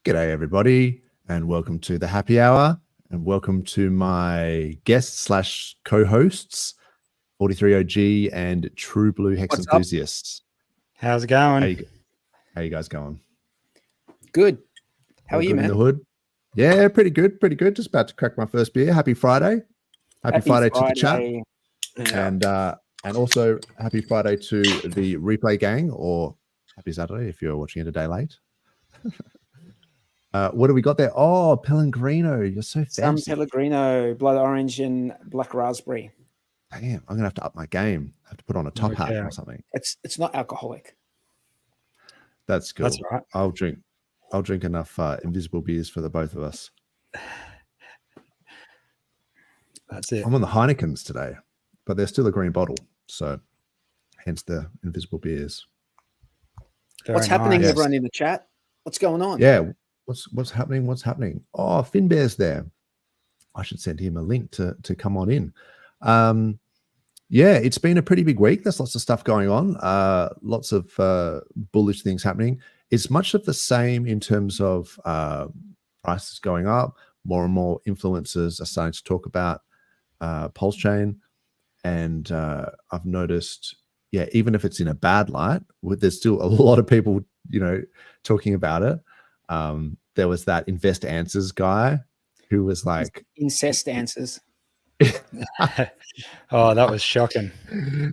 G'day everybody, and welcome to the happy hour, and welcome to my guests slash co-hosts, 43OG and True Blue Hex What's enthusiasts. How's it going? How you guys going? Good. How All are you, good man? in the hood? Yeah, pretty good, pretty good. Just about to crack my first beer. Happy Friday. Happy Friday to the chat. Yeah. And also happy Friday to the replay gang, or happy Saturday if you're watching it a day late. What do we got there? Oh, Pellegrino. You're so fancy. Some Pellegrino, blood orange and black raspberry. Damn, I'm gonna have to up my game. I have to put on a top hat or something. It's not alcoholic. That's good. That's right. I'll drink enough invisible beers for the both of us. That's it. I'm on the Heinekens today, but they're still a green bottle, so hence the invisible beers. What's happening, Yes. everyone in the chat? What's going on? Yeah, what's happening? What's happening? Oh, Finbear's there. I should send him a link to come on in. Yeah, it's been a pretty big week. There's lots of stuff going on. Lots of bullish things happening. It's much of the same in terms of prices going up. More and more influencers are starting to talk about PulseChain, and I've noticed, yeah, even if it's in a bad light, there's still a lot of people, talking about it. There was that Invest Answers guy who was like Incest answers. Oh, that was shocking.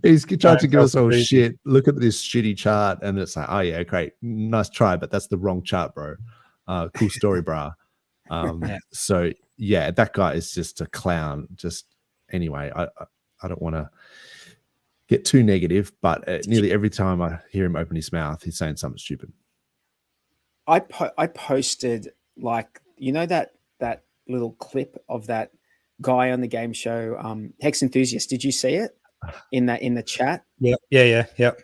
He's trying to give us all shit. Look at this shitty chart, and it's like, oh yeah, great, nice try, but that's the wrong chart, bro. Cool story, brah. So yeah, that guy is just a clown. Just anyway, I don't want to get too negative, but nearly every time I hear him open his mouth, he's saying something stupid. I posted, like, that little clip of that guy on the game show, Hex Enthusiast. Did you see it in the chat? Yeah. That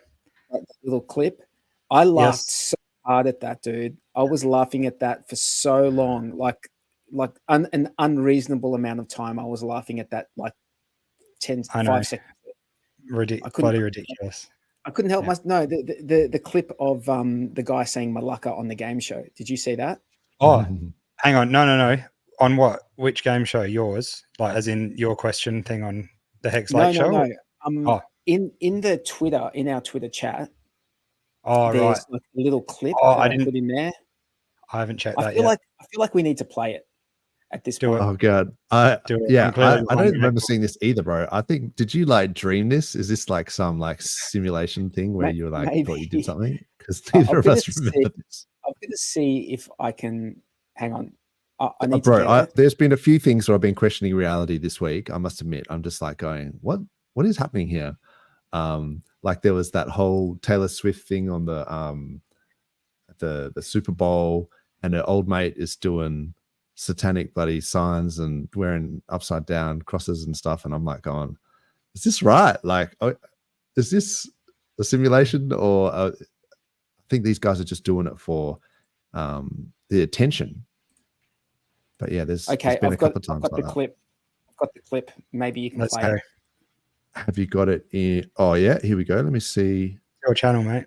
little clip. I laughed so hard at that, dude. I was laughing at that for so long, like an unreasonable amount of time. I was laughing at that, like 5 seconds. Bloody ridiculous. I couldn't help myself. No, the clip of the guy saying Malacca on the game show. Did you see that? Oh, hang on. No. On what? Which game show? Yours? Like, as in your question thing on the Hex Late show? No. In our Twitter chat. Oh, there's right. like a little clip I didn't put in there. I haven't checked that yet. yet. I feel like we need to play it at this point. Oh god, I don't remember seeing this either, bro. I think, did you like dream this? Is this like some like simulation thing where you were like thought you did something? Because neither of us remember this. I'm going to see if I can. Hang on. I need to bro. There's been a few things where I've been questioning reality this week. I must admit, I'm just like going, what is happening here? Like there was that whole Taylor Swift thing on the Super Bowl, and her old mate is doing satanic bloody signs and wearing upside down crosses and stuff, and I'm like going, is this right? Like, is this a simulation, or I think these guys are just doing it for the attention? But yeah, there's been a couple of times. I've got the clip. I've got the clip. Maybe you can play it. Have you got it in? Oh yeah, here we go. Let me see. Your channel, mate.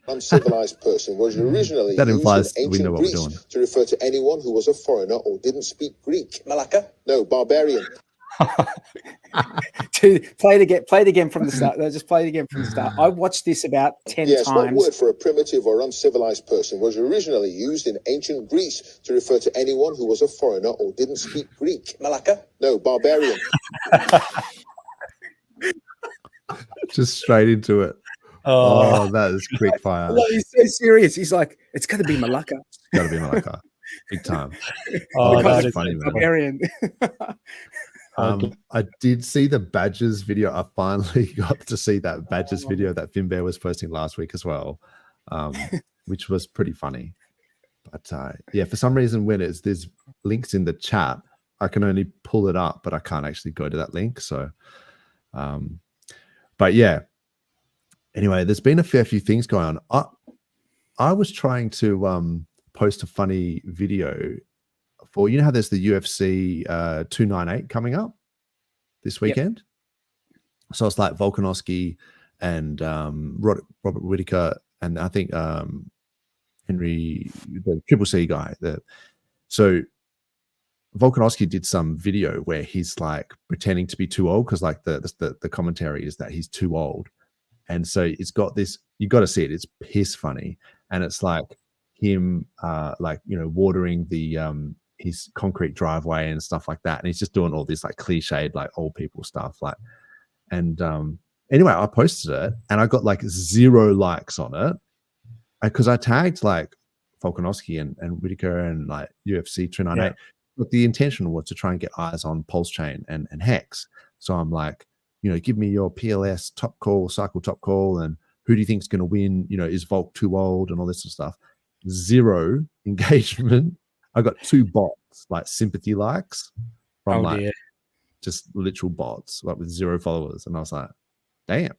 Uncivilized person was originally that implies used in we know ancient what Greece we're doing. to refer to anyone who was a foreigner or didn't speak Greek. Malacca? No, barbarian. Dude, play it again from the start. Just play it again from the start. I watched this about 10 Yes, times. what word for a primitive or uncivilized person was originally used in ancient Greece to refer to anyone who was a foreigner or didn't speak Greek? Malacca? No, barbarian. Just straight into it. Oh, that is quick fire. No, he's so serious. He's like, it's going to be Malacca. It's got to be Malacca. Big time. That is funny, man. Barbarian. I did see the Badgers video. I finally got to see that Badgers video that Finbear was posting last week as well, which was pretty funny. But yeah, for some reason, when there's links in the chat, I can only pull it up, but I can't actually go to that link. So, but yeah. Anyway, there's been a fair few things going on. I was trying to post a funny video for, you know how there's the UFC 298 coming up this weekend? So it's like Volkanovski and Robert Whittaker, and I think Henry, the Triple C guy. So Volkanovski did some video where he's like pretending to be too old because like the commentary is that he's too old. And so it's got this, you got to see it. It's piss funny. And it's like him, like, you know, watering the, his concrete driveway and stuff like that. And he's just doing all this like cliched, like old people stuff. Like, and anyway, I posted it and I got like 0 likes on it because I tagged like Volkanovski and Whittaker and like UFC 298. Yeah. But the intention was to try and get eyes on PulseChain and Hex. So I'm like, you know, give me your PLS top call, cycle top call, and who do you think is going to win? You know, is Volk too old and all this sort of stuff? 0 engagement. I got 2 bots, like sympathy likes from like just literal bots, like with 0 followers. And I was like, damn.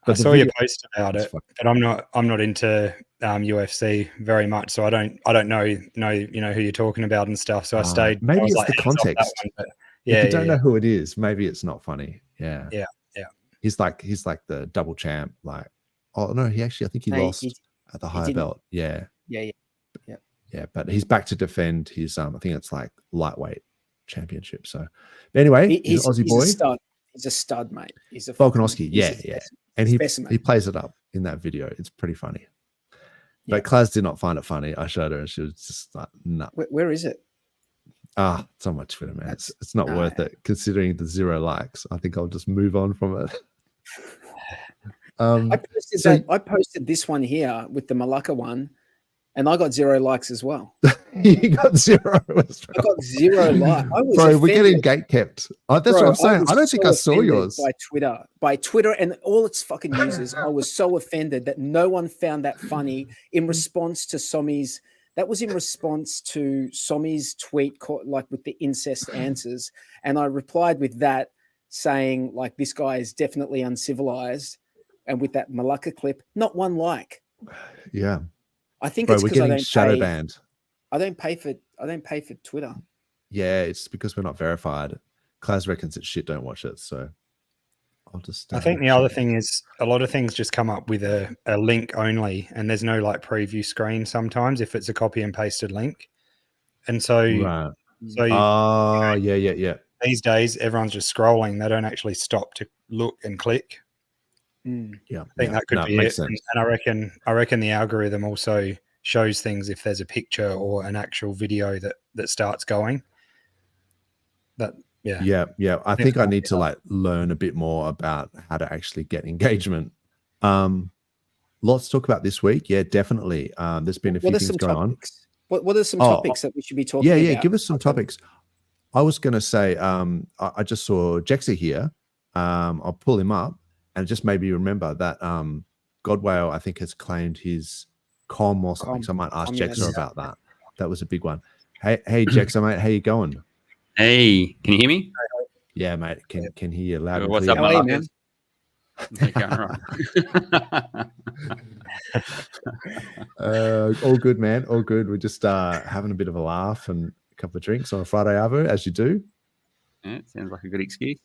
But I saw your post about it, but I'm not into UFC very much, so I don't know you know who you're talking about and stuff. So I stayed. Maybe it's like, the context. One, if you don't know who it is, maybe it's not funny. Yeah. Yeah. He's like the double champ. Like, oh no, I think he lost at the higher belt. Yeah. But he's back to defend his I think it's like lightweight championship. So, but anyway, he's an Aussie boy. He's a stud, mate. He's a Volkanovski. Yeah. And he plays it up in that video. It's pretty funny. But Claz did not find it funny. I showed her and she was just like, no. Where is it? It's on my Twitter, man. It's not worth it considering the 0 likes. I think I'll just move on from it. I posted this one here with the Malacca one, and I got 0 likes as well. You got 0. I got 0 likes. Bro, we're getting gate kept. That's what I'm saying. I don't think I saw yours. By Twitter and all its fucking users. I was so offended that no one found that funny in response to Somi's. That was in response to Somi's tweet, like with the incest answers. And I replied with that saying, like, this guy is definitely uncivilized. And with that Malacca clip, not 1 like. Yeah. I think it's because I don't shadow banned. I don't pay for Twitter. Yeah, it's because we're not verified. Claz reckons it's shit, don't watch it. So I'll just I think the other thing is a lot of things just come up with a link only, and there's no like preview screen sometimes if it's a copy and pasted link. And so yeah. These days everyone's just scrolling. They don't actually stop to look and click. Yeah, I think that could be it. And I reckon the algorithm also shows things if there's a picture or an actual video that starts going. I think I need to like learn a bit more about how to actually get engagement. Lots to talk about this week. Yeah, definitely. There's been a few things going on. What are some topics that we should be talking about? Yeah, give us some topics. I was going to say, I just saw Jexa here. I'll pull him up. And it just made me remember that Godwale, I think, has claimed his com or something. So I might ask Jexa about that. That was a big one. Hey, Jexa, mate, how you going? Hey, can you hear me? Yeah, mate, can hear you loud and What's clear. up, How are you, man? All good, man. All good. We're just having a bit of a laugh and a couple of drinks on a Friday Arvo, as you do. Yeah, sounds like a good excuse.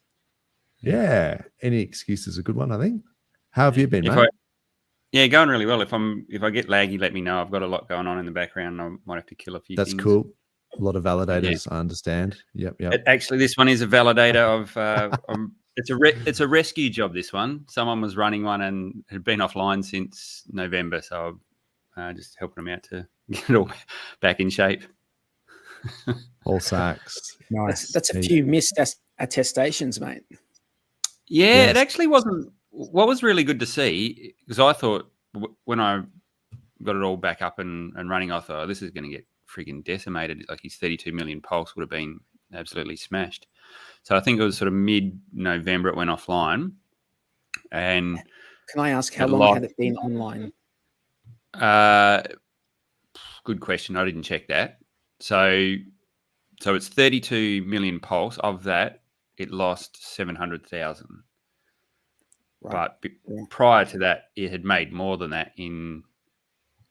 Yeah, any excuse is a good one, I think. How have you been, mate? Going really well. If I get laggy, let me know. I've got a lot going on in the background. I might have to kill a few things. That's cool. A lot of validators, I understand. Yep. Actually, this one is a validator of it's a rescue job, this one. Someone was running one and had been offline since November, so I'm just helping them out to get it all back in shape. PulseX. Nice. That's a few missed attestations, mate. Yeah, It actually wasn't. What was really good to see, because I thought when I got it all back up and running, I thought, this is going to get freaking decimated. Like his 32 million pulse would have been absolutely smashed. So I think it was sort of mid-November it went offline. And can I ask how long had it been online? Good question. I didn't check that. So it's 32 million pulse. Of that, it lost 700,000. Right. But prior to that, it had made more than that in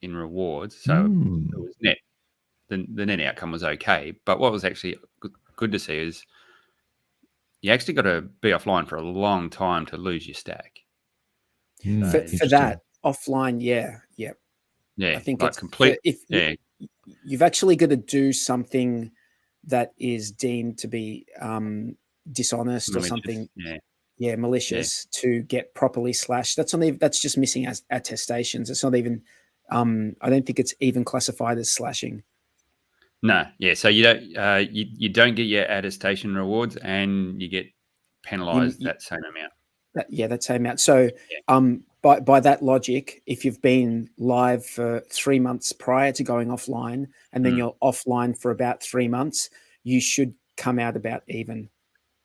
rewards. So it was net the net outcome was okay. But what was actually good to see is you actually got to be offline for a long time to lose your stack. For that offline, yeah. Yeah, I think like it's complete. You've actually got to do something that is deemed to be dishonest malicious. or something. Yeah, malicious to get properly slashed. That's just missing as attestations. It's not even. I don't think it's even classified as slashing. No, yeah. So you don't you don't get your attestation rewards, and you get penalised that same amount. That same amount. So by that logic, if you've been live for 3 months prior to going offline, and then you're offline for about 3 months, you should come out about even.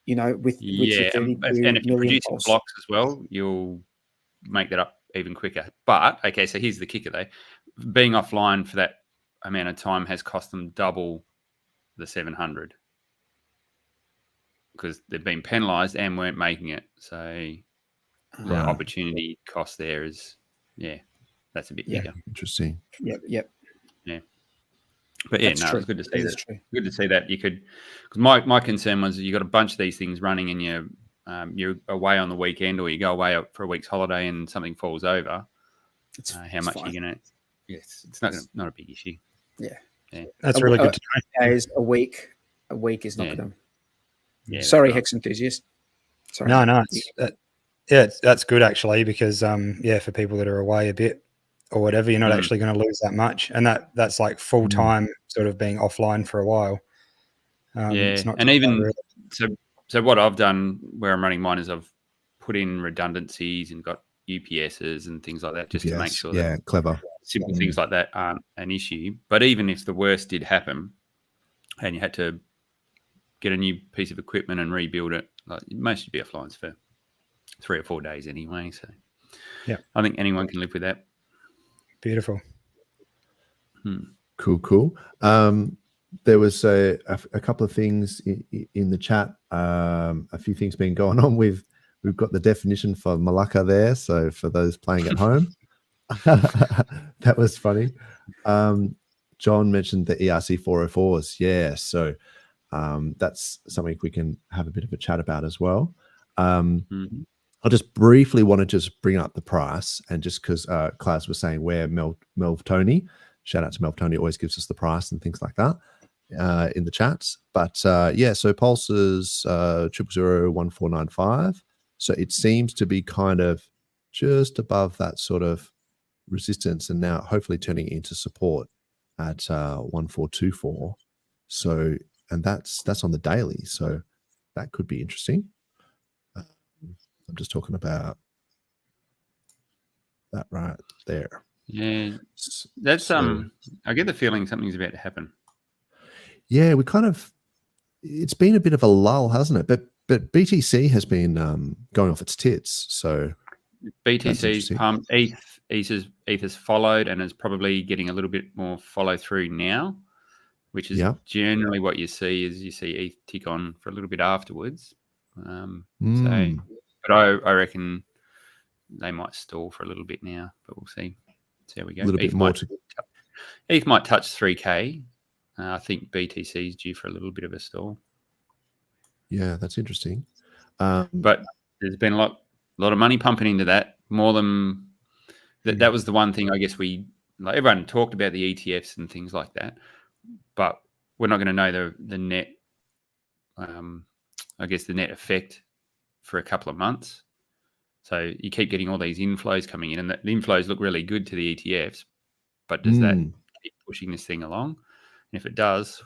With your 32 and if you're million producing pulse. blocks as well, you'll make that up even quicker. But okay, so here's the kicker though: being offline for that amount of time has cost them double the 700 because they've been penalised and weren't making it. So the opportunity cost there is, that's a bit bigger. Interesting. Yep. Yeah. But yeah, That's no, true. it's good to see That's that. true. Good to see that you could, because my concern was you got a bunch of these things running and you're away on the weekend or you go away for a week's holiday and something falls over. How much are you going to? Yes, it's not a big issue. Yeah. That's really good to know. Days a week is not going to. Yeah. Sorry, Hex enthusiast. Sorry. No, that's good actually because for people that are away a bit or whatever, you're not actually going to lose that much, and that's like full time sort of being offline for a while. It's not and even so, what I've done where I'm running mine is I've put in redundancies and got UPSs and things like that just to make sure that clever simple things like that aren't an issue. But even if the worst did happen and you had to get a new piece of equipment and rebuild it, like most would be offline for 3 or 4 days anyway. So I think anyone can live with that. Beautiful. Cool. There was a couple of things in the chat. A few things been going on with. We've got the definition for Malacca there. So for those playing at home, that was funny. John mentioned the ERC 404s. Yeah. So that's something we can have a bit of a chat about as well. I just briefly want to just bring up the price, and just because Klaus was saying where Melv Tony, shout out to Melv Tony, always gives us the price and things like that in the chats. But so Pulse is 0001495. So it seems to be kind of just above that sort of resistance, and now hopefully turning into support at 1424. So, and that's on the daily, so that could be interesting. I'm just talking about that right there. Yeah, that's I get the feeling something's about to happen. Yeah, it's been a bit of a lull, hasn't it? But BTC has been going off its tits. So BTC's pumped, ETH's followed, and is probably getting a little bit more follow through now, which is generally what you see is you see ETH tick on for a little bit afterwards. But I reckon they might stall for a little bit now, but we'll see how we go. A little bit more ETH might touch 3K. I think BTC is due for a little bit of a stall. Yeah, that's interesting. But there's been a lot of money pumping into that. More than that was the one thing I guess everyone talked about the ETFs and things like that, but we're not going to know the net. I guess the net effect for a couple of months. So you keep getting all these inflows coming in, and the inflows look really good to the ETFs, but does that keep pushing this thing along? And if it does,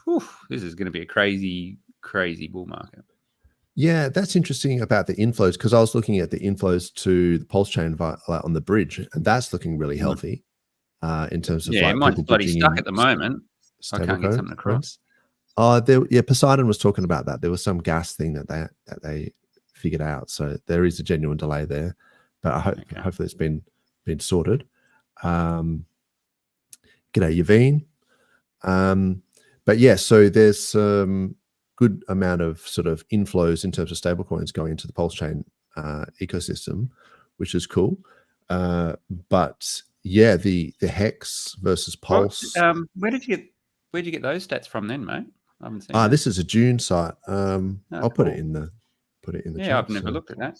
this is going to be a crazy, crazy bull market. Yeah, that's interesting about the inflows, because I was looking at the inflows to the PulseChain on the bridge, and that's looking really healthy in terms of mine's bloody stuck at the moment. I can't get something across. Poseidon was talking about that. There was some gas thing that they figured out, so there is a genuine delay there. But hopefully it's been sorted. G'day, Yaveen. But yeah, so there's some good amount of sort of inflows in terms of stablecoins going into the PulseChain ecosystem, which is cool. But yeah, the Hex versus Pulse. Where did you get where'd you get those stats from then, mate? I haven't seen. This is a June site. I'll put cool. it in the Yeah, chat, I've never looked at that.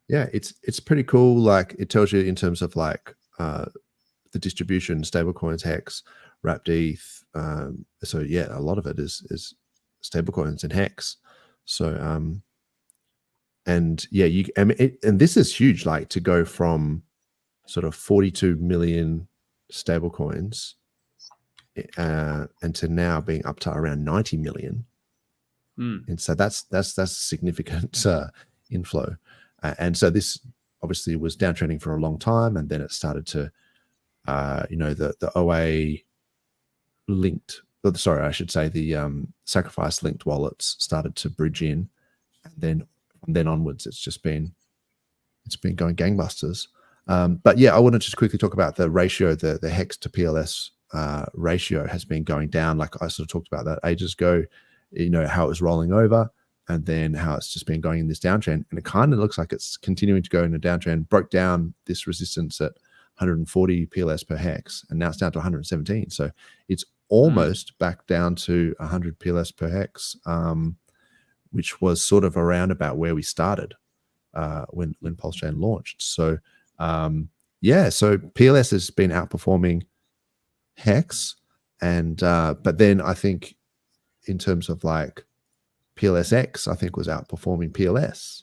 Yeah, it's pretty cool. Like it tells you in terms of like the distribution, stablecoins, Hex, wrapped ETH. So yeah, a lot of it is stablecoins and Hex. So and yeah, and this is huge. Like to go from sort of 42 million stablecoins and to now being up to around 90 million. And so that's a significant inflow. And so this obviously was downtrending for a long time, and then it started to, the OA linked, sorry, I should say the sacrifice linked wallets started to bridge in, and then from then onwards, it's been going gangbusters. But yeah, I want to just quickly talk about the ratio, the Hex to PLS ratio has been going down. Like I sort of talked about that ages ago, how it was rolling over, and then how it's just been going in this downtrend. And it kind of looks like it's continuing to go in a downtrend, broke down this resistance at 140 PLS per Hex, and now it's down to 117. So it's almost back down to 100 PLS per Hex, which was sort of around about where we started when PulseChain launched. So so PLS has been outperforming Hex, and but then I think in terms of like PLSX, I think was outperforming PLS.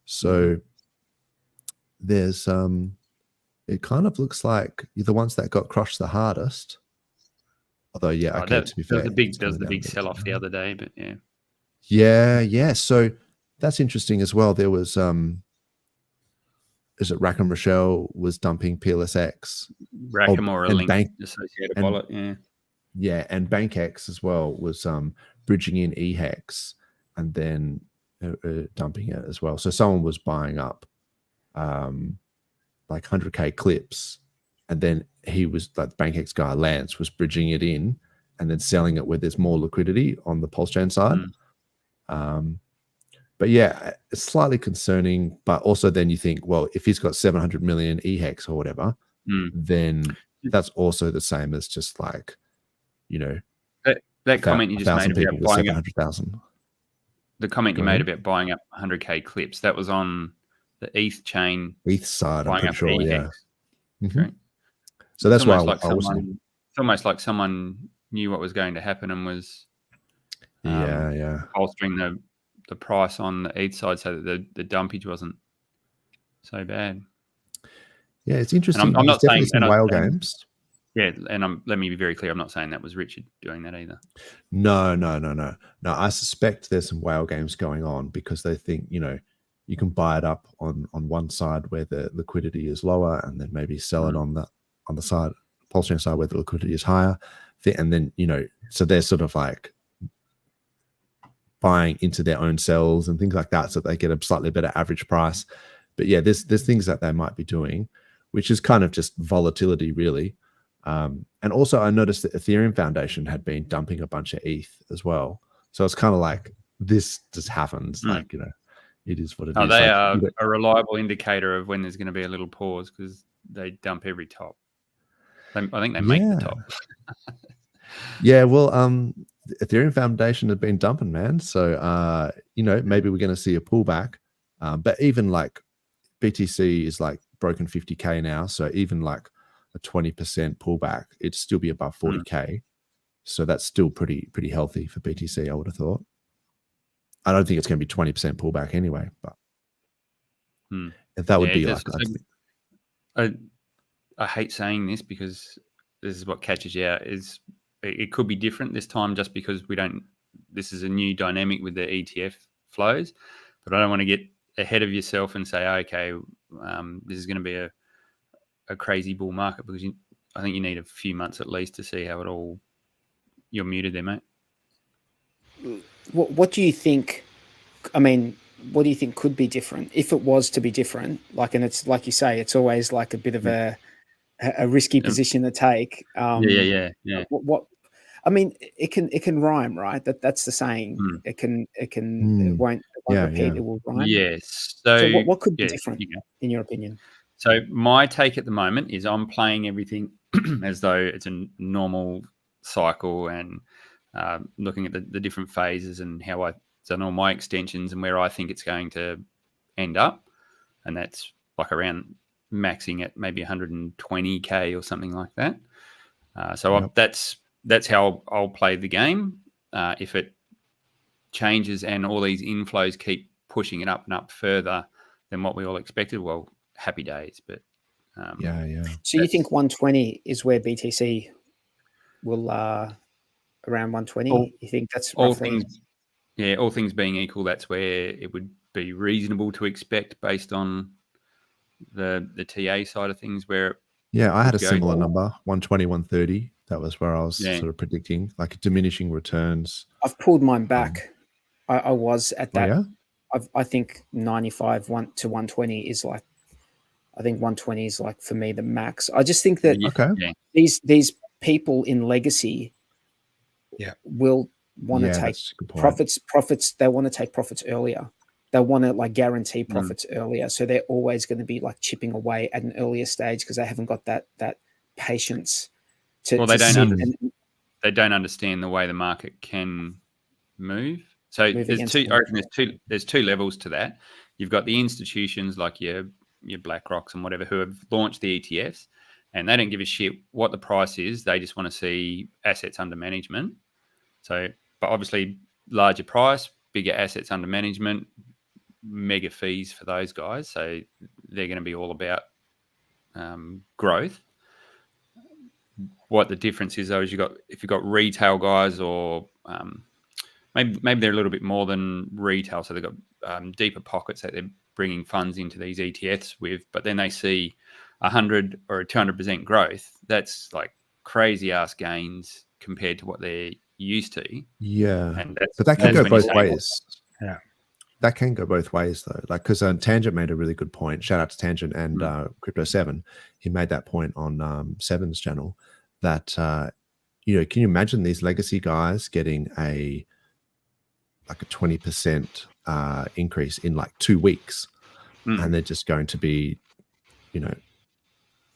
So there's it kind of looks like the ones that got crushed the hardest. Although to be fair, there was the big sell off the other day, but yeah. So that's interesting as well. There was is it Rackham Rochelle was dumping PLSX, Rackham or a link Bank associated wallet, yeah, and BankX as well was bridging in eHex and then dumping it as well. So someone was buying up like 100K clips, and then he was like BankX guy Lance was bridging it in and then selling it where there's more liquidity on the PulseChain side. But yeah, it's slightly concerning. But also then you think, well, if he's got 700 million eHex or whatever, then that's also the same as just like, that comment you just made about buying up 700,000. The comment you made about buying up 100K clips, that was on the ETH chain. ETH side, I'm pretty sure, yeah. Right. So that's why it's almost like someone knew what was going to happen and was bolstering the price on the ETH side so that the dumpage wasn't so bad. Yeah, it's interesting. And I'm not saying some whale games. Yeah, and let me be very clear. I'm not saying that was Richard doing that either. No. I suspect there's some whale games going on because they think, you can buy it up on one side where the liquidity is lower, and then maybe sell it on the side, PulseChain side where the liquidity is higher. And then, so they're sort of like buying into their own cells and things like that, so they get a slightly better average price. But yeah, there's things that they might be doing, which is kind of just volatility, really. And also I noticed that Ethereum Foundation had been dumping a bunch of ETH as well. So it's kind of like this just happens. Like, it is what it is. They are a reliable indicator of when there's going to be a little pause because they dump every top. I think they make the top. Yeah, well, Ethereum Foundation has been dumping, man. So, maybe we're going to see a pullback. But even like BTC is like broken 50K now. So even like a 20% pullback, it'd still be above 40K. So that's still pretty healthy for BTC, I would have thought. I don't think it's going to be 20% pullback anyway, but that would be like. I hate saying this because this is what catches you out. Is it could be different this time just because this is a new dynamic with the ETF flows, but I don't want to get ahead of yourself and say, okay, this is going to be a crazy bull market, because I think you need a few months at least to see how it all. You're muted there, mate. What do you think? I mean, what do you think could be different if it was to be different? Like, and it's like you say, it's always like a bit of a risky position to take. Yeah. What? I mean, it can rhyme, right? That's the saying. It won't repeat. It will rhyme. Yes. So what could be different in your opinion? So my take at the moment is I'm playing everything as though it's a normal cycle and looking at the different phases and how I've done all my extensions and where I think it's going to end up. And that's like around maxing at maybe 120K or something like that. That's how I'll play the game. If it changes and all these inflows keep pushing it up and up further than what we all expected, well, happy days. But So you think 120 is where BTC will around 120? You think that's roughly? All things being equal, that's where it would be reasonable to expect based on the TA side of things. Where I had a similar number, 120, 130. That was where I was sort of predicting, like diminishing returns. I've pulled mine back. I was at that. Oh, yeah? I think 95 to 120 is like, I think 120 is like for me the max. I just think that these people in legacy will want to take profits. They want to take profits earlier. They want to like guarantee profits earlier. So they're always going to be like chipping away at an earlier stage because they haven't got that patience to. Well, they don't understand the way the market can move. So there's two levels to that. You've got the institutions like your BlackRocks and whatever who have launched the ETFs, and they don't give a shit what the price is. They just want to see assets under management. So, but obviously larger price, bigger assets under management, mega fees for those guys. So they're going to be all about growth. What the difference is though is if you've got retail guys or maybe they're a little bit more than retail. So they've got deeper pockets that they're bringing funds into these ETFs with, but then they see 100 or 200% growth. That's like crazy ass gains compared to what they're used to. Yeah, but that can go both ways. Yeah, that can go both ways though. Like because Tangent made a really good point. Shout out to Tangent and Crypto 7. He made that point on Seven's channel that can you imagine these legacy guys getting a 20% increase in like 2 weeks, and they're just going to be,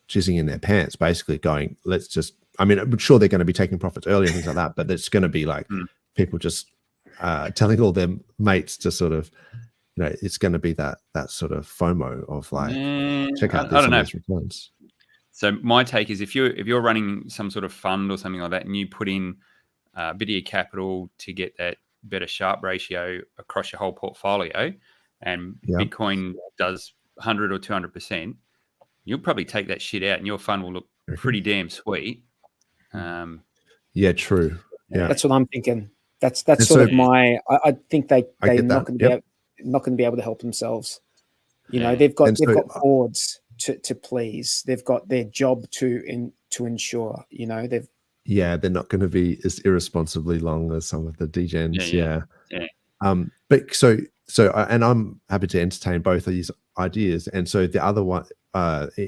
jizzing in their pants, basically going, let's just. I mean, I'm sure they're going to be taking profits early and things like that, but it's going to be like people just telling all their mates to sort of, it's going to be that sort of FOMO of like, check out these returns. So my take is if you're running some sort of fund or something like that, and you put in a bit of your capital to get that better Sharpe ratio across your whole portfolio, and Bitcoin does 100 or 200%, you'll probably take that shit out, and your fund will look pretty damn sweet. True. Yeah, that's what I'm thinking. That's sort of my. I think they're not going to be able to help themselves. They've got boards to please. They've got their job to ensure. They're not going to be as irresponsibly long as some of the degens. But and I'm happy to entertain both of these ideas. And so the other one,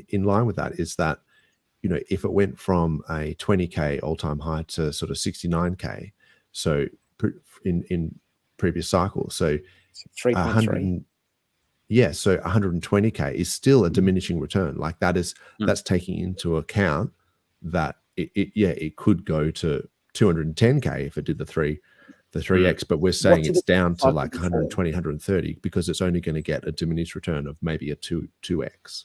in line with that, is that if it went from a 20K all-time high to sort of 69K, so in previous cycles, so 3.3. So 120K is still a diminishing return. Like that's taking into account that it could go to 210K if it did the 3x, but we're saying it's down to like 120, 130 because it's only going to get a diminished return of maybe a 2x.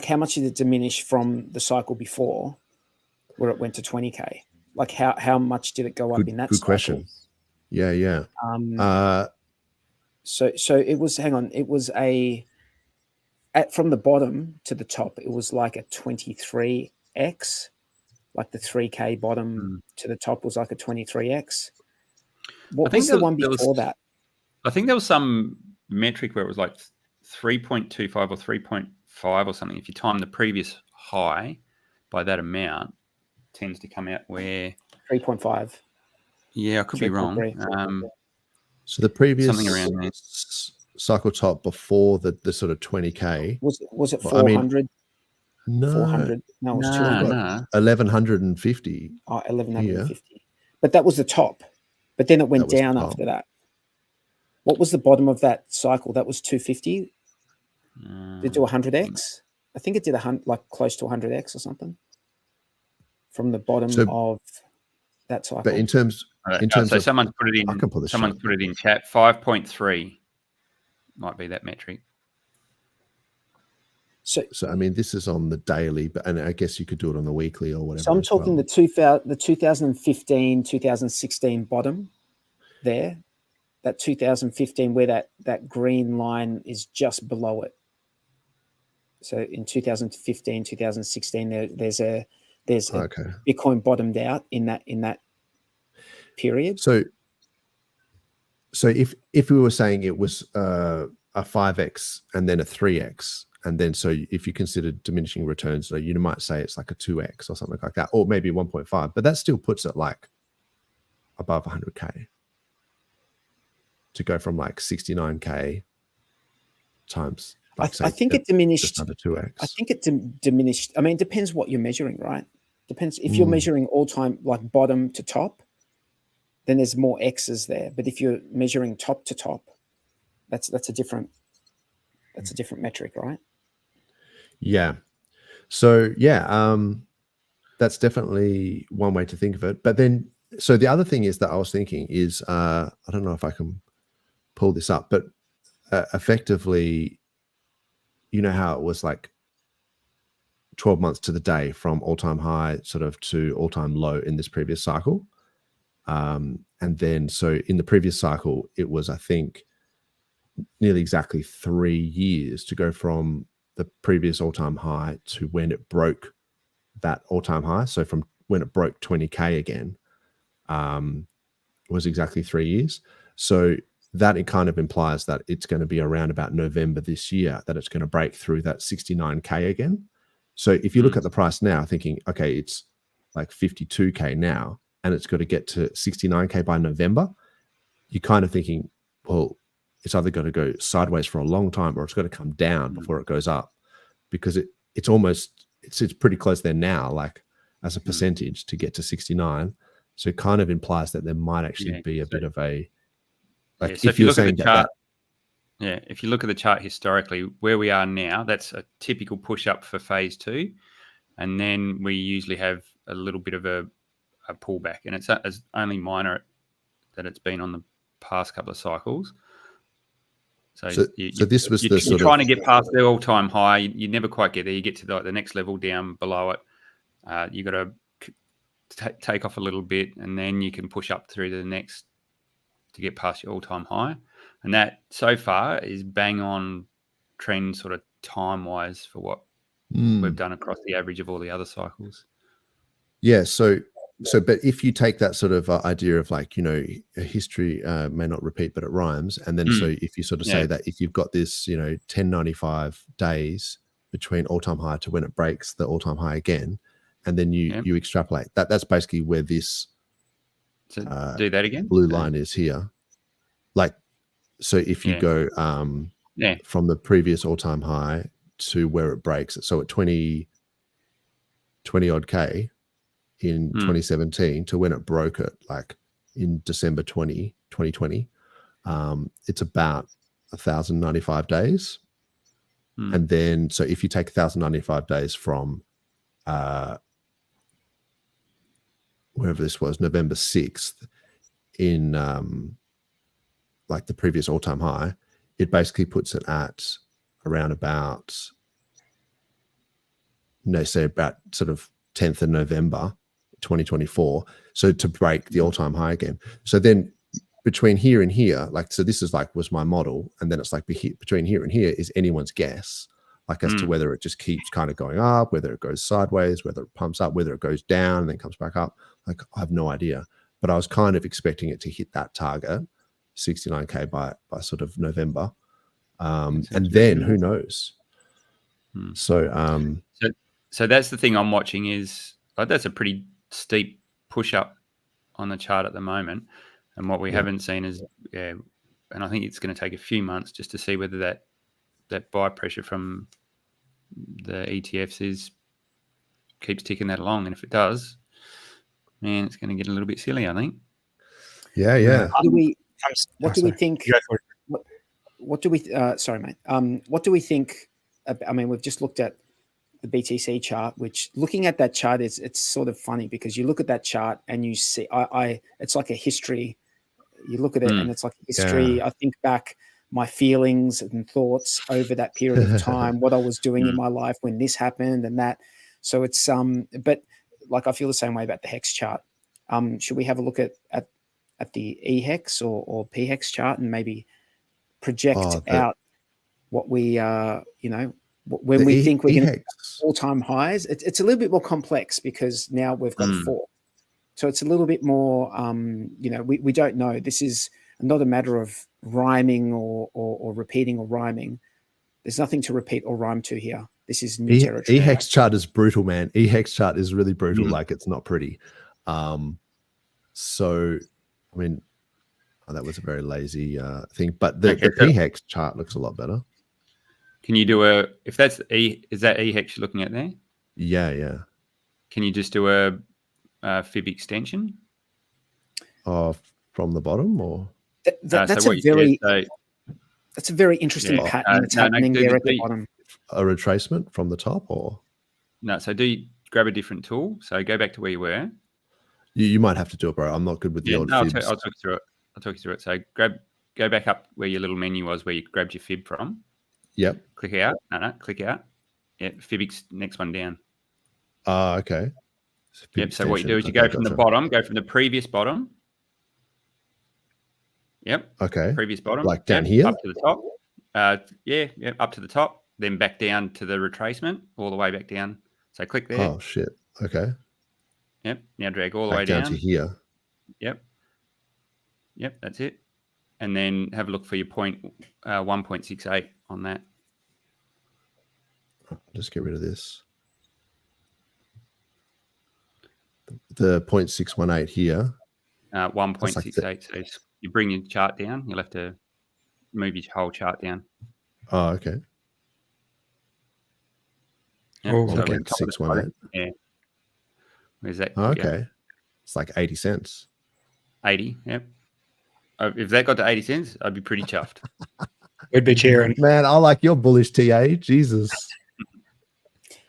How much did it diminish from the cycle before where it went to 20K? Like how much did it go up in that cycle? Good question. Yeah. So it was, it was from the bottom to the top, it was like a 23x, like the 3K bottom to the top was like a 23x. What was the one before that? I think there was some metric where it was like 3.25 or 3.5 or something. If you time the previous high by that amount, it tends to come out where 3.5. Yeah, I could be wrong. So the previous something around there. Cycle top before the sort of 20K was it 400? No, 400. No, it was 200. 1150. Oh, 1150. But that was the top. But then it went down after that. What was the bottom of that cycle? That was 250. Did it do 100x? I think it did close to 100x or something. From the bottom of that cycle. But in terms so of, someone's put it in. I can pull this Someone's chart. put it in chat. 5.3 might be that metric. So I mean, this is on the daily, and I guess you could do it on the weekly or whatever. So I'm talking the 2015, 2016 bottom there. That 2015 where that green line is just below it. So in 2015, 2016, there's a Bitcoin bottomed out in that period. So if we were saying it was a 5x and then a 3x, and then so if you consider diminishing returns, so you might say it's like a 2x or something like that, or maybe 1.5, but that still puts it like above 100K to go from like 69K times. Like I think it diminished just under 2x. I think it diminished. I mean, it depends what you're measuring, right? Depends if you're measuring all time, like bottom to top, then there's more X's there. But if you're measuring top to top, that's a different metric, right? Yeah. So yeah, that's definitely one way to think of it. But then, so the other thing is that I was thinking is, I don't know if I can pull this up, but effectively, you know how it was like 12 months to the day from all-time high sort of to all-time low in this previous cycle. And then, so in the previous cycle, it was, I think, nearly exactly 3 years to go from the previous all-time high to when it broke that all-time high. So from when it broke 20K again, was exactly 3 years. So that it kind of implies that it's going to be around about November this year that it's going to break through that 69K again. So if you look at the price now, thinking, okay, it's like 52K now, and it's got to get to 69K by November, you're kind of thinking, well, it's either going to go sideways for a long time or it's going to come down before it goes up, because it's pretty close there now, like as a percentage to get to 69. So it kind of implies that there might actually be a bit of a, like, so if you're saying that, if you look at the chart historically, where we are now, that's a typical push up for phase 2. And then we usually have a little bit of a pullback, and it's only minor that it's been on the past couple of cycles. So this was you're trying to get past the all-time high. You never quite get there. You get to the next level down below it. You got to take off a little bit, and then you can push up through to the next to get past your all-time high. And that so far is bang on trend sort of time-wise for what we've done across the average of all the other cycles. Yeah. So, but if you take that sort of idea of like, you know, a history may not repeat, but it rhymes. And then, so if you sort of say that if you've got this, you know, 1095 days between all-time high to when it breaks the all-time high again, and then you extrapolate that's basically where this do that again. Blue line is here. Like, so if you go from the previous all-time high to where it breaks, so at 20 odd K in 2017 to when it broke it, like in December 2020, it's about 1,095 days. And then, so if you take 1,095 days from wherever this was, November 6th, in like the previous all-time high, it basically puts it at around about, say about sort of 10th of November 2024, so to break the all-time high again. So then between here and here, like, so this is like was my model, and then it's like between here and here is anyone's guess, like as to whether it just keeps kind of going up, whether it goes sideways, whether it pumps up, whether it goes down and then comes back up. Like, I have no idea, but I was kind of expecting it to hit that target 69K by sort of November, and then who knows. So that's the thing I'm watching, is like that's a pretty steep push up on the chart at the moment, and what we haven't seen is and I think it's going to take a few months just to see whether that buy pressure from the ETFs keeps ticking that along, and if it does, man, it's going to get a little bit silly, I think. Yeah. What do we think? What do we? Sorry, mate. What do we think? I mean, we've just looked at the BTC chart, which looking at that chart it's sort of funny because you look at that chart and you see it's like a history. You look at it and it's like history. I think back my feelings and thoughts over that period of time, what I was doing in my life when this happened and that. So it's but like I feel the same way about the hex chart. Should we have a look at the E-hex or P-hex chart and maybe project out what we when we think we're going to all-time highs? It's a little bit more complex because now we've got a fork. So it's a little bit more, we don't know. This is not a matter of rhyming or repeating or rhyming. There's nothing to repeat or rhyme to here. This is new territory. E-hex chart is brutal, man. E-hex chart is really brutal. Like, it's not pretty. So, I mean, that was a very lazy thing. But the P-hex chart looks a lot better. Can you do if that's is that E-hex you're looking at there? Yeah. Can you just do a fib extension? From the bottom, or that's a very interesting pattern that's happening there at the bottom. A retracement from the top, or no? So grab a different tool. So go back to where you were. You might have to do it, bro. I'm not good with the old fibs. I'll talk you through it. So go back up where your little menu was, where you grabbed your fib from. Yep. Click out. No, click out. Yeah, fib next one down. Okay. Yep. So what you do is you go from the bottom, go from the previous bottom. Yep. Okay. Previous bottom. Like down here? Up to the top. Up to the top. Then back down to the retracement, all the way back down. So click there. Oh, shit. Okay. Yep. Now drag all the way down to here. Yep. That's it. And then have a look for your 1.68 on that. Just get rid of this. The 0.618 here. 1.68. So you bring your chart down. You'll have to move your whole chart down. Oh, okay. Yep. Oh, so 618. Yeah. Where's that? Oh, okay. It's like 80 cents. 80. Yep. If that got to 80 cents, I'd be pretty chuffed. We'd be cheering. Man, I like your bullish TA. Jesus.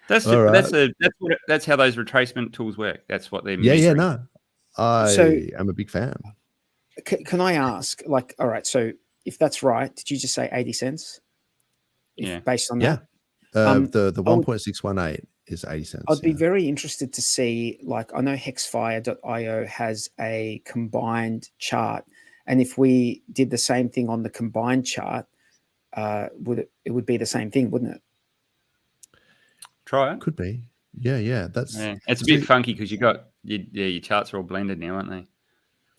That's how those retracement tools work. That's what they're. Yeah. No, I am a big fan. Can I ask, like, all right, so if that's right, did you just say 80 cents? Based on that? The 1.618 is 80 cents. I'd be very interested to see, like, I know hexfire.io has a combined chart. And if we did the same thing on the combined chart, it would be the same thing, wouldn't it? Try it. Could be. Yeah. It's a bit funky because you got your charts are all blended now, aren't they?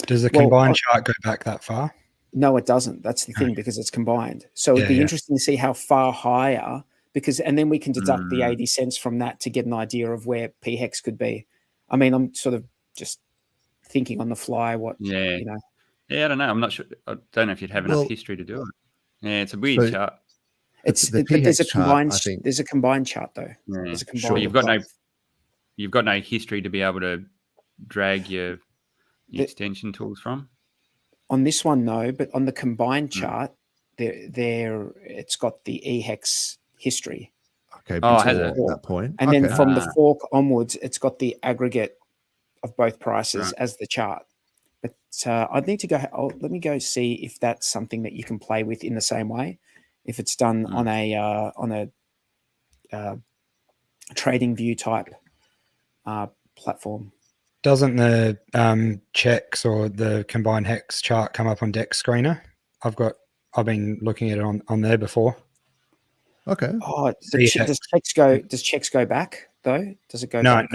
Does the combined chart go back that far? No, it doesn't. That's the thing, because it's combined. So it'd be interesting to see how far higher, and then we can deduct the 80 cents from that to get an idea of where P-hex could be. I mean, I'm sort of just thinking on the fly Yeah, I don't know. I'm not sure. I don't know if you'd have enough history to do it. Yeah, it's a weird chart. There's a combined chart though. Yeah. There's a combined you've got no history to be able to drag your extension tools from. On this one, no, but on the combined chart, it's got the E-hex history. Okay, has it? At that point, and then from the fork onwards, it's got the aggregate of both prices as the chart. But I'd need to go. Let me go see if that's something that you can play with in the same way. If it's done on a trading view type platform. Doesn't the checks or the combined hex chart come up on Dex Screener? I've been looking at it on there before. Okay. Oh, does checks go back though? Does it go back?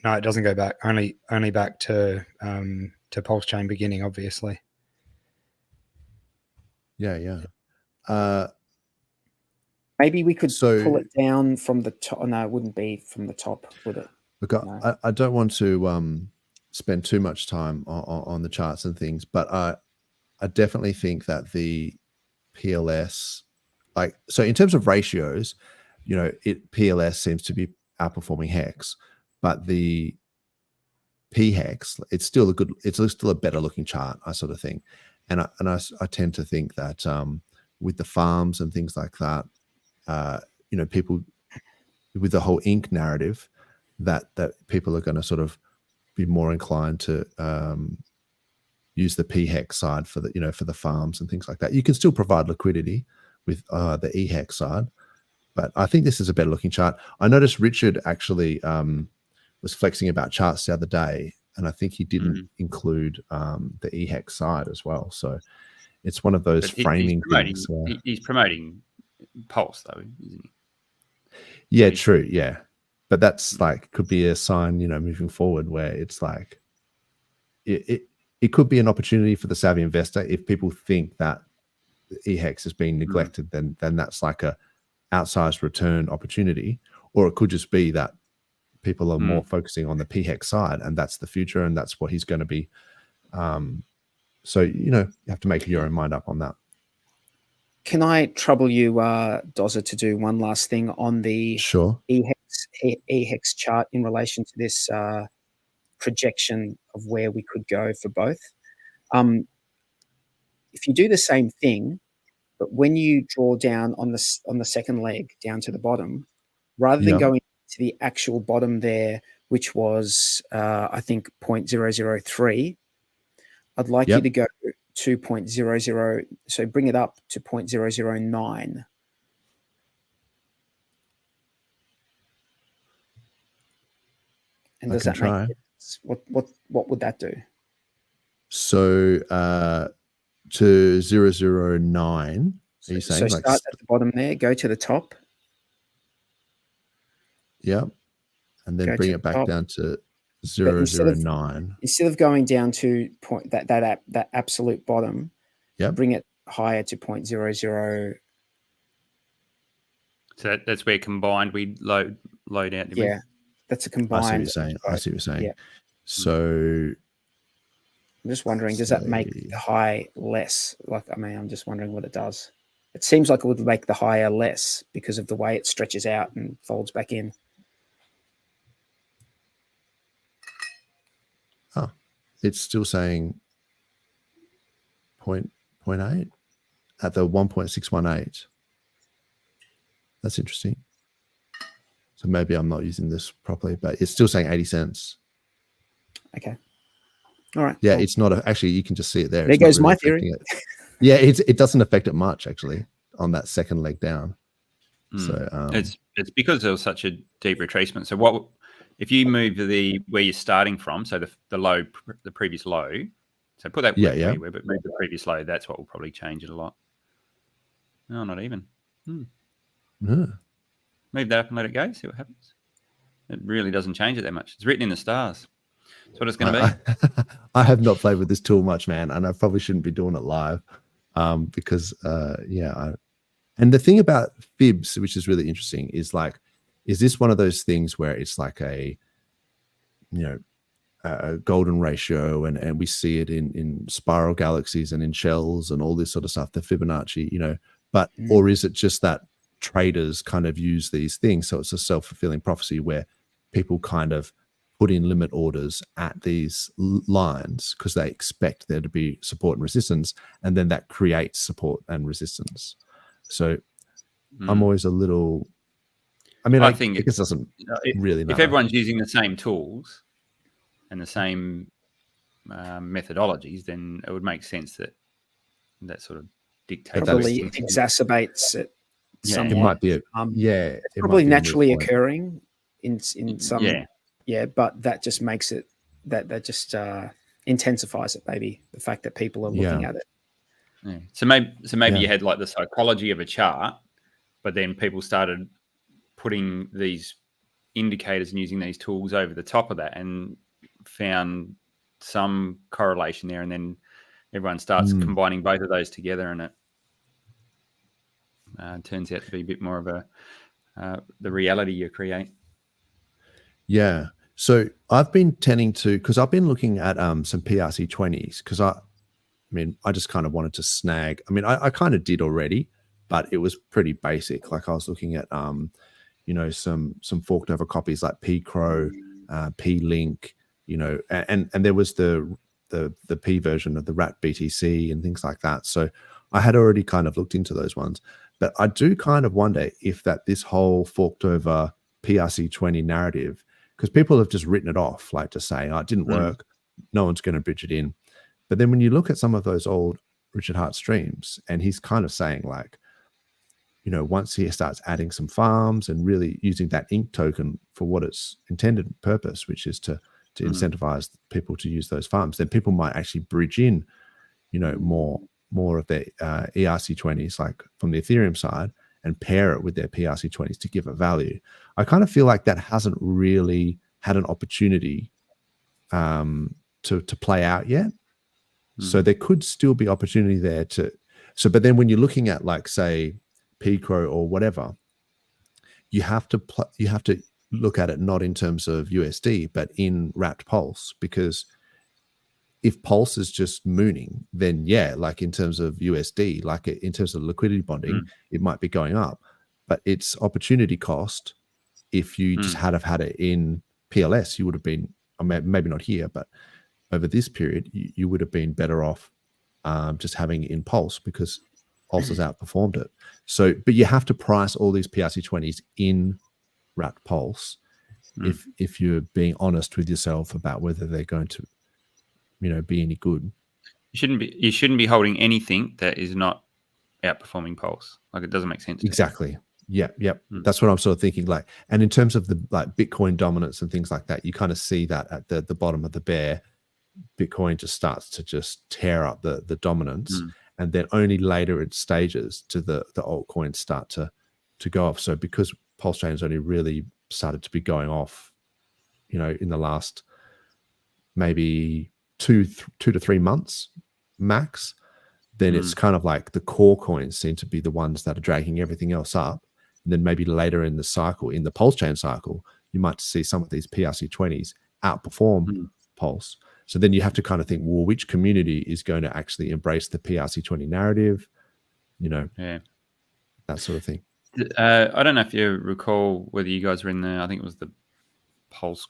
No, it doesn't go back. Only back to PulseChain beginning, obviously. Yeah. Maybe we could pull it down from the top. No, it wouldn't be from the top, would it? Look, no. I don't want to spend too much time on the charts and things, but I definitely think that the PLS, so in terms of ratios, PLS seems to be outperforming Hex, but the P-hex, it's still a better looking chart, I sort of think, and I tend to think that with the farms and things like that, people with the whole ink narrative, that people are going to sort of be more inclined to use the p-hex side for the for the farms and things like that. You can still provide liquidity with the e-hex side, but I think this is a better looking chart. I noticed Richard actually was flexing about charts the other day, and I think he didn't include the e-hex side as well. So it's one of those framing things. He's promoting Pulse though, isn't he? Yeah, true. Yeah, but that's like could be a sign, moving forward, where it's like it could be an opportunity for the savvy investor. If people think that e-hex is being neglected, then that's like a outsized return opportunity. Or it could just be that people are more focusing on the p-hex side, and that's the future, and that's what he's going to be. So you have to make your own mind up on that. Can I trouble you, Dozer, to do one last thing on the e-hex chart in relation to this projection of where we could go for both? If you do the same thing, but when you draw down on the second leg down to the bottom, rather than going to the actual bottom there, which was I think 0.003, I'd like you to go to 0.00, so bring it up to 0.009. And does that make sense? What would that do? So to 009, are you saying? So start at the bottom there, go to the top. Yeah. And then bring it back down to 009. Instead of going down to that absolute bottom, bring it higher to 0.00. So that's where combined we load out. Yeah, that's a combined. I see what you're saying. Yeah. So I'm just wondering, does that make the high less? I'm just wondering what it does. It seems like it would make the higher less because of the way it stretches out and folds back in. Oh, it's still saying 0.8 at the 1.618. That's interesting. So maybe I'm not using this properly, but it's still saying 80 cents. Okay. All right. Yeah, it's not actually, you can just see it there. There goes my theory. Yeah, it doesn't affect it much actually on that second leg down. So it's because there was such a deep retracement. So what if you move where you're starting from? So the previous low. So put that but move the previous low. That's what will probably change it a lot. No, not even. Move that up and let it go. See what happens. It really doesn't change it that much. It's written in the stars. That's what it's going to be. I have not played with this tool much, man, and I probably shouldn't be doing it live because, and the thing about fibs, which is really interesting, is like, is this one of those things where it's like a golden ratio, and we see it in spiral galaxies and in shells and all this sort of stuff, the Fibonacci, but or is it just that traders kind of use these things, so it's a self-fulfilling prophecy where people kind of put in limit orders at these lines because they expect there to be support and resistance, and then that creates support and resistance. So I'm always a little, I think it doesn't really matter. If everyone's using the same tools and the same methodologies, then it would make sense that sort of dictates. Probably exacerbates it. It might be it's probably naturally occurring in some but that just makes it that just intensifies it, maybe the fact that people are looking at it. So maybe you had like the psychology of a chart, but then people started putting these indicators and using these tools over the top of that and found some correlation there, and then everyone starts combining both of those together, and it turns out to be a bit more of the reality you create. Yeah. So I've been tending to, because I've been looking at some PRC20s, because I just kind of wanted to snag. I kind of did already, but it was pretty basic. Like I was looking at some forked over copies like P-Crow, P-Link, and there was the P version of the RAT BTC and things like that. So I had already kind of looked into those ones, but I do kind of wonder if this whole forked over PRC20 narrative, because people have just written it off, like to say, oh, it didn't work, no one's going to bridge it in. But then when you look at some of those old Richard Hart streams, and he's kind of saying like, you know, once he starts adding some farms and really using that ink token for what its intended purpose, which is to incentivize people to use those farms, then people might actually bridge in, you know, more of their ERC20s, like from the Ethereum side, and pair it with their PRC20s to give it value. I kind of feel like that hasn't really had an opportunity to play out yet. So there could still be opportunity there but then when you're looking at like, say, Pcro or whatever, you have to look at it not in terms of USD, but in wrapped Pulse, because if Pulse is just mooning, then yeah, like in terms of USD, like in terms of liquidity bonding, it might be going up, but its opportunity cost, if you just had it in PLS, you would have been, maybe not here, but over this period, you would have been better off just having it in Pulse, because Pulse has outperformed it. So, but you have to price all these PRC20s in wrapped Pulse if you're being honest with yourself about whether they're going to, you know, be any good. You shouldn't be holding anything that is not outperforming Pulse. Like, it doesn't make sense. Exactly. Yep. That's what I'm sort of thinking. Like, and in terms of the like Bitcoin dominance and things like that, you kind of see that at the bottom of the bear, Bitcoin just starts to just tear up the dominance, and then only later in stages to the altcoins start to go off. So because PulseChain has only really started to be going off, you know, in the last maybe two to 3 months max, then it's kind of like the core coins seem to be the ones that are dragging everything else up. And then maybe later in the cycle, in the PulseChain cycle, you might see some of these PRC20s outperform Pulse. So then you have to kind of think, well, which community is going to actually embrace the PRC20 narrative? You know, that sort of thing. I don't know if you recall whether you guys were in I think it was the Pulse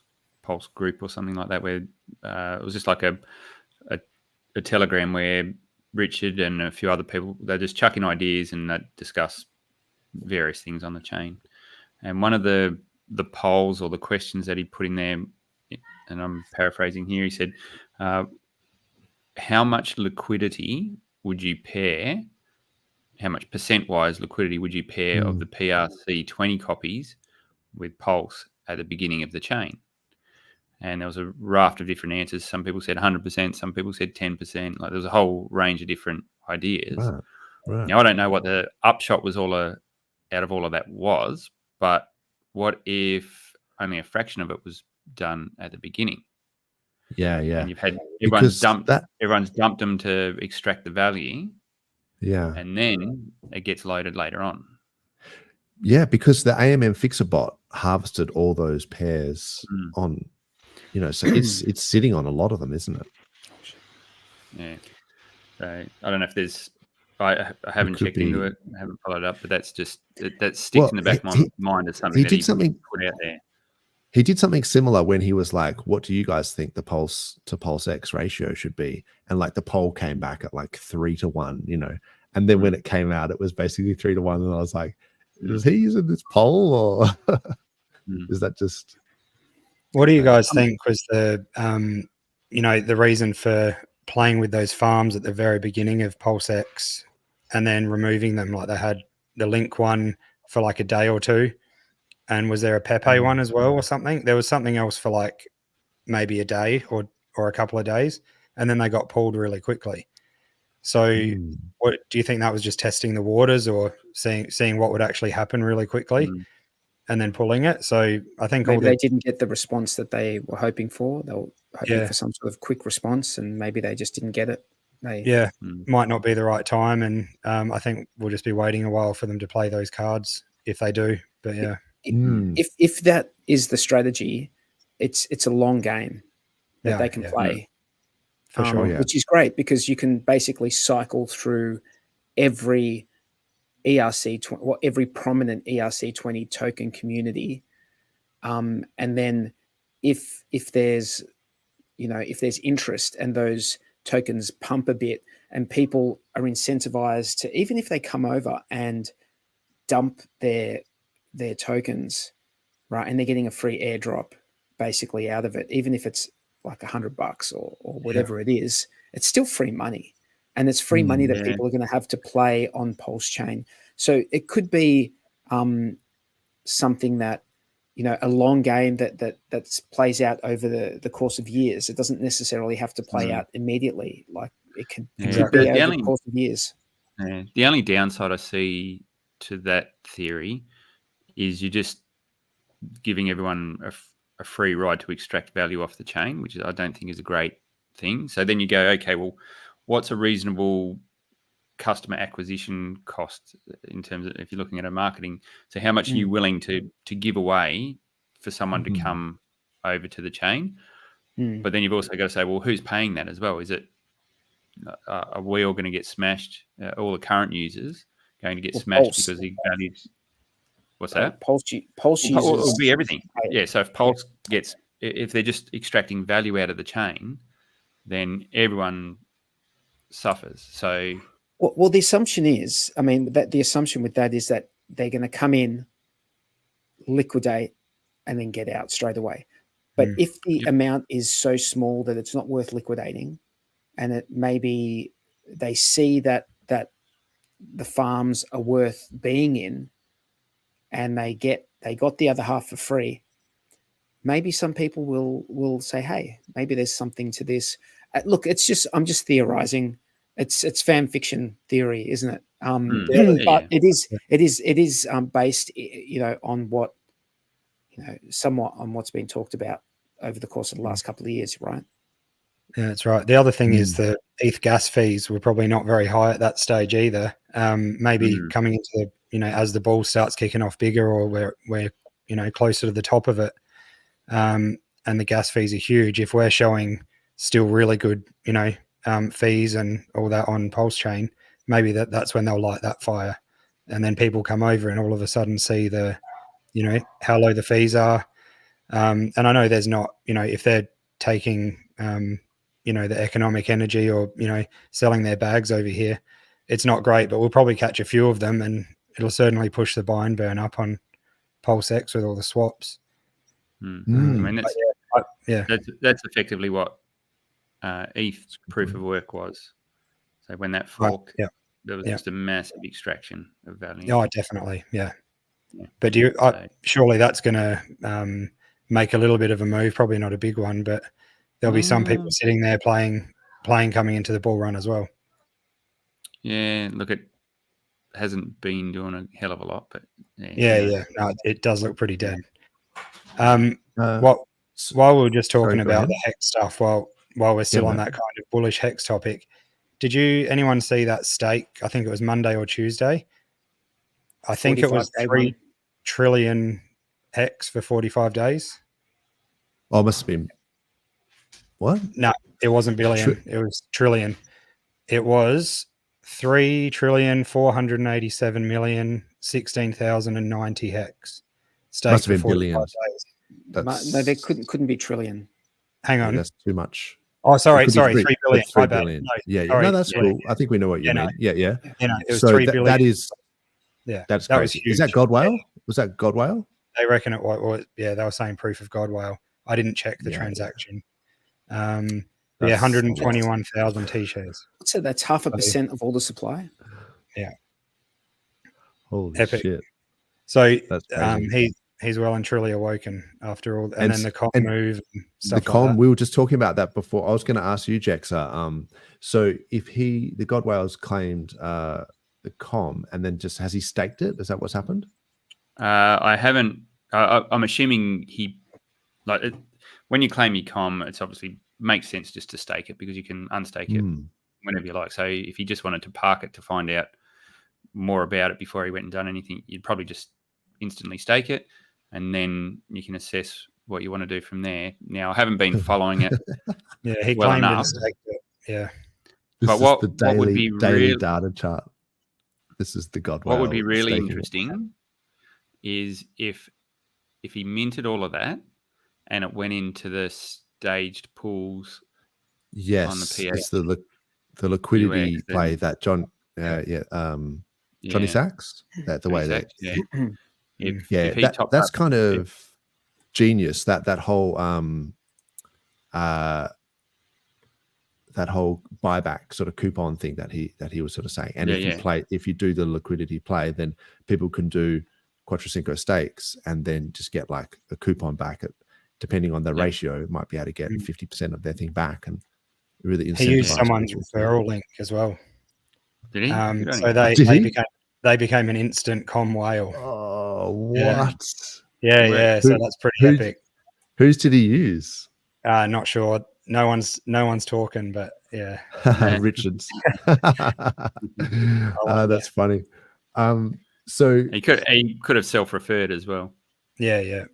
group or something like that, where it was just like a Telegram where Richard and a few other people, they just chuck in ideas and they discuss various things on the chain. And one of the polls or the questions that he put in there, and I'm paraphrasing here, he said, how much liquidity would you pair, how much percent-wise liquidity would you pair of the PRC20 copies with Pulse at the beginning of the chain? And there was a raft of different answers. Some people said 100%, some people said 10%. Like, there was a whole range of different ideas. Right. Now, I don't know what the upshot was out of all of that was, but what if only a fraction of it was done at the beginning? And you've had everyone's dumped them to extract the value, and then it gets loaded later on. Because the AMM fixer bot harvested all those pairs on, you know, so it's sitting on a lot of them, isn't it? So I don't know if there's, I haven't checked into it, I haven't followed up, but that's just that sticks in the back of my mind as something that he put out there. He did something similar when he was like, what do you guys think the Pulse to PulseX ratio should be? And like the poll came back at like 3-1, you know, and then when it came out, it was basically 3-1. And I was like, is he using this poll, or is that just... What do you guys think was the, you know, the reason for playing with those farms at the very beginning of PulseX and then removing them? Like, they had the Link one for like a day or two. And was there a Pepe one as well or something? There was something else for like maybe a day or a couple of days, and then they got pulled really quickly. So what do you think, that was just testing the waters or seeing what would actually happen really quickly and then pulling it? So I think maybe they didn't get the response that they were hoping for. They were hoping for some sort of quick response, and maybe they just didn't get it. Might not be the right time. And I think we'll just be waiting a while for them to play those cards if they do. But if that is the strategy, it's a long game that they can play, for sure, which is great, because you can basically cycle through every every prominent ERC20 token community, and then if there's interest and those tokens pump a bit and people are incentivized to, even if they come over and dump their tokens right? And they're getting a free airdrop basically out of it, even if it's like $100 or whatever it is, it's still free money. And it's free money that people are going to have to play on PulseChain. So it could be something that, you know, a long game that plays out over the course of years. It doesn't necessarily have to play out immediately. Like it could be over the course of years. The only downside I see to that theory is you're just giving everyone a free ride to extract value off the chain, which I don't think is a great thing. So then you go, okay, well, what's a reasonable customer acquisition cost in terms of if you're looking at a marketing? So how much are you willing to give away for someone to come over to the chain? But then you've also got to say, well, who's paying that as well? Is it are we all going to get smashed? All the current users going to get smashed because the values? What's that? Pulse users will be everything. Yeah. So if Pulse gets, if they're just extracting value out of the chain, then everyone suffers. So, well, the assumption is, I mean, that the assumption with that is that they're going to come in, liquidate, and then get out straight away. But if the amount is so small that it's not worth liquidating, and it maybe they see that the farms are worth being in, and they got the other half for free, maybe some people will say, hey, maybe there's something to this. Look, I'm just theorizing. It's fan fiction theory, isn't it? But it is based, you know, on what, you know, somewhat on what's been talked about over the course of the last couple of years, right? Yeah, that's right. The other thing is the ETH gas fees were probably not very high at that stage either. Maybe coming into the, you know, as the ball starts kicking off bigger, or we're you know, closer to the top of it, and the gas fees are huge. If we're showing still really good, you know, fees and all that on PulseChain, maybe that's when they'll light that fire, and then people come over and all of a sudden see the, you know, how low the fees are. And I know there's not, you know, if they're taking, you know, the economic energy or, you know, selling their bags over here, it's not great, but we'll probably catch a few of them, and it'll certainly push the buy and burn up on PulseX with all the swaps. I mean, that's effectively what ETH's proof of work was. So when that forked, there was just a massive extraction of value. Oh, definitely, yeah. But surely that's going to make a little bit of a move, probably not a big one, but there'll be some people sitting there playing coming into the bull run as well. Yeah, look, it hasn't been doing a hell of a lot, but no, it does look pretty dead. While we were just talking about the hex stuff, while we're still on that kind of bullish hex topic, did anyone see that stake? I think it was Monday or Tuesday. I think it was 3 trillion hex for 45 days. Oh, must have been. What? No, it wasn't billion. It was trillion. It was 3,487,016,090 hex. Must have been billion. No, they couldn't be trillion. Hang on, that's too much. Oh, sorry, 3 billion. 3 billion. No, that's cool. I think we know what you mean. Yeah. You know, it was so 3 billion. That is, that's that crazy. was huge. Is that God whale? Was that God whale? They reckon it was. Yeah, they were saying proof of God whale. I didn't check the transaction. 121,000 T-shares. So that's 0.5% of all the supply. Yeah. Holy Epic. shit. So he's well and truly awoken after all, and then the com move and stuff. The com, like that. we were just talking about that before. I was going to ask you, Jexa. So if the God whale's claimed the com, and then just has he staked it? Is that what's happened? I haven't. I'm assuming when you claim your com, it's obviously makes sense just to stake it, because you can unstake it whenever you like. So if you just wanted to park it to find out more about it before he went and done anything, you'd probably just instantly stake it, and then you can assess what you want to do from there. Now, I haven't been following it. He well claimed enough. it, staked it. Yeah. This But is the what would be daily data chart. This is the God whale. What would be really interesting is if he minted all of that and it went into the staged pools. Yes, on the PA. It's the liquidity play that Johnny Sachs. That's the way that. If he topped that's up, kind of genius. That whole buyback sort of coupon thing that he was sort of saying. And if you do the liquidity play, then people can do Quattro Cinco stakes and then just get like a coupon back at, depending on the ratio, might be able to get 50% of their thing back, and really he used someone's referral link as well. Did he? So they became an instant com whale. Oh, what? Yeah. So that's pretty epic. Whose did he use? Not sure. No one's talking, but yeah. Richards. That's funny. So he could have self-referred as well. Yeah,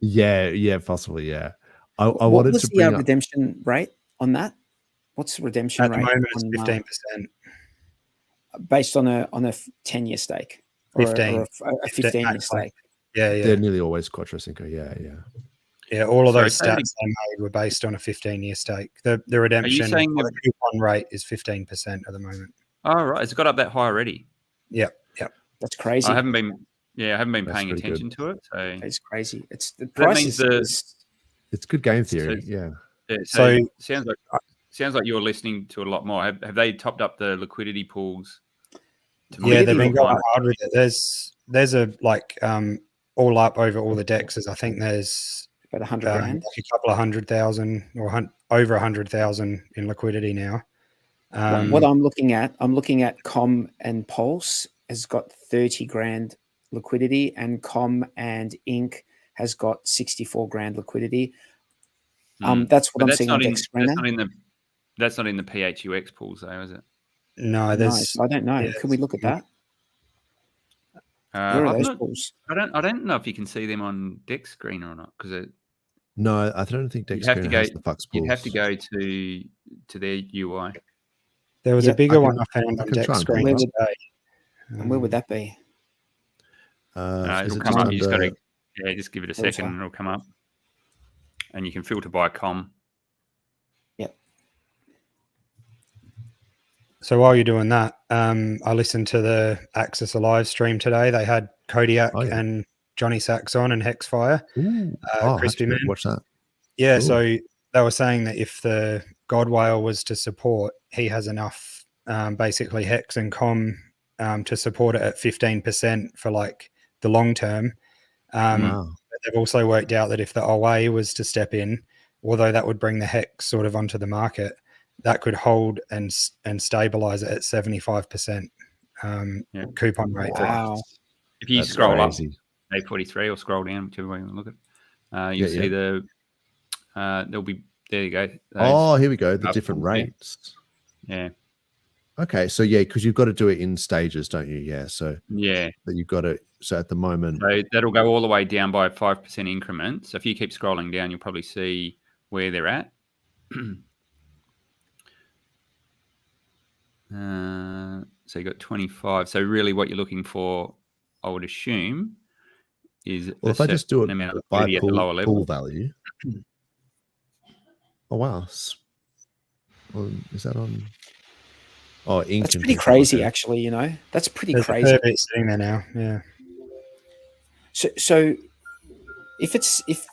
possibly. Yeah. I what wanted was to the bring up redemption rate on that? What's the redemption at rate? the moment it's 15%. Based on a 10-year stake, or 15, or a 15-year stake. Yeah. They're nearly always Quattro Cinco. Yeah. Yeah, all of those stats they made were based on a 15-year stake. The redemption the coupon rate is 15% at the moment. Oh, right. It's got up that high already. Yep. That's crazy. I haven't been paying attention to it. So it's crazy. It's the price it's good game theory. So sounds like you're listening to a lot more. Have they topped up the liquidity pools? They've been going hard with it. There's a all up over all the dexes. I think there's about 100 grand, like a couple of 100,000 or over 100,000 in liquidity now. What I'm looking at Com and Pulse has got 30 grand liquidity, and Com and Inc has got 64 grand liquidity. That's what I'm seeing on Dex Screener. That's not in the PHUX pools, though, is it? No, I don't know. Can we look at that? Where are those pools? I don't know if you can see them on Dex Screener or not, because no, I don't think Dex Screener has the Fux pools. You'd have to go to their UI. There was a bigger one I found on Dex Screener today. And where would that be? It'll come up. You just got to just give it a second, and it'll come up, and you can filter by com. Yep. So while you're doing that, I listened to the Axis Alive stream today. They had Kodiak and Johnny Sachs on and Hexfire. Crispy Man. Watch that. Yeah, so they were saying that if the God Whale was to support, he has enough basically Hex and Com to support it at 15% for like the long term. But they've also worked out that if the OA was to step in, although that would bring the Hex sort of onto the market, that could hold and stabilize it at 75% coupon rate. Wow. If you scroll up A43 or scroll down, whichever way you want to look at, you see there'll be, there you go. Here we go. The different rates. Yeah. Okay. So because you've got to do it in stages, don't you? Yeah. So that you've got to, so at the moment. So that'll go all the way down by 5% increments. So if you keep scrolling down, you'll probably see where they're at. So you got 25. So really what you're looking for, I would assume, is if I just do it by at the lower level. Pool value. Oh, wow. Well, is that on? Oh, Ink. That's pretty crazy, actually, you know. That's pretty crazy. There's a bit sitting there now, yeah. So if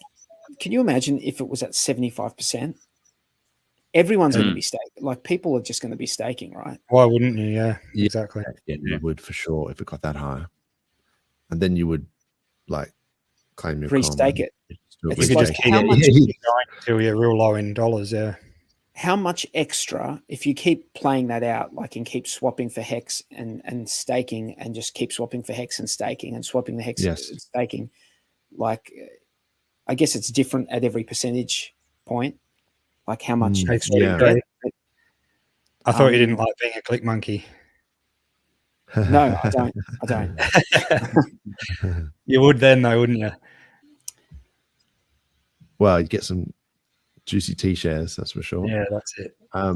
can you imagine if it was at 75%? Everyone's going to be staking. Like, people are just going to be staking, right? Why wouldn't you? Yeah, exactly. Yeah, you would for sure if it got that high. And then you would like claim your restake it. You could just keep going until you're real low in dollars, yeah. How much extra, if you keep playing that out, like, and keep swapping for Hex and staking, and just keep swapping for Hex and staking and swapping the Hex and staking, like, I guess it's different at every percentage point. Like, how much extra you get. I thought you didn't like being a click monkey. No, I don't. You would then, though, wouldn't you? Well, you get some juicy T-shares, that's for sure. Yeah, that's it. I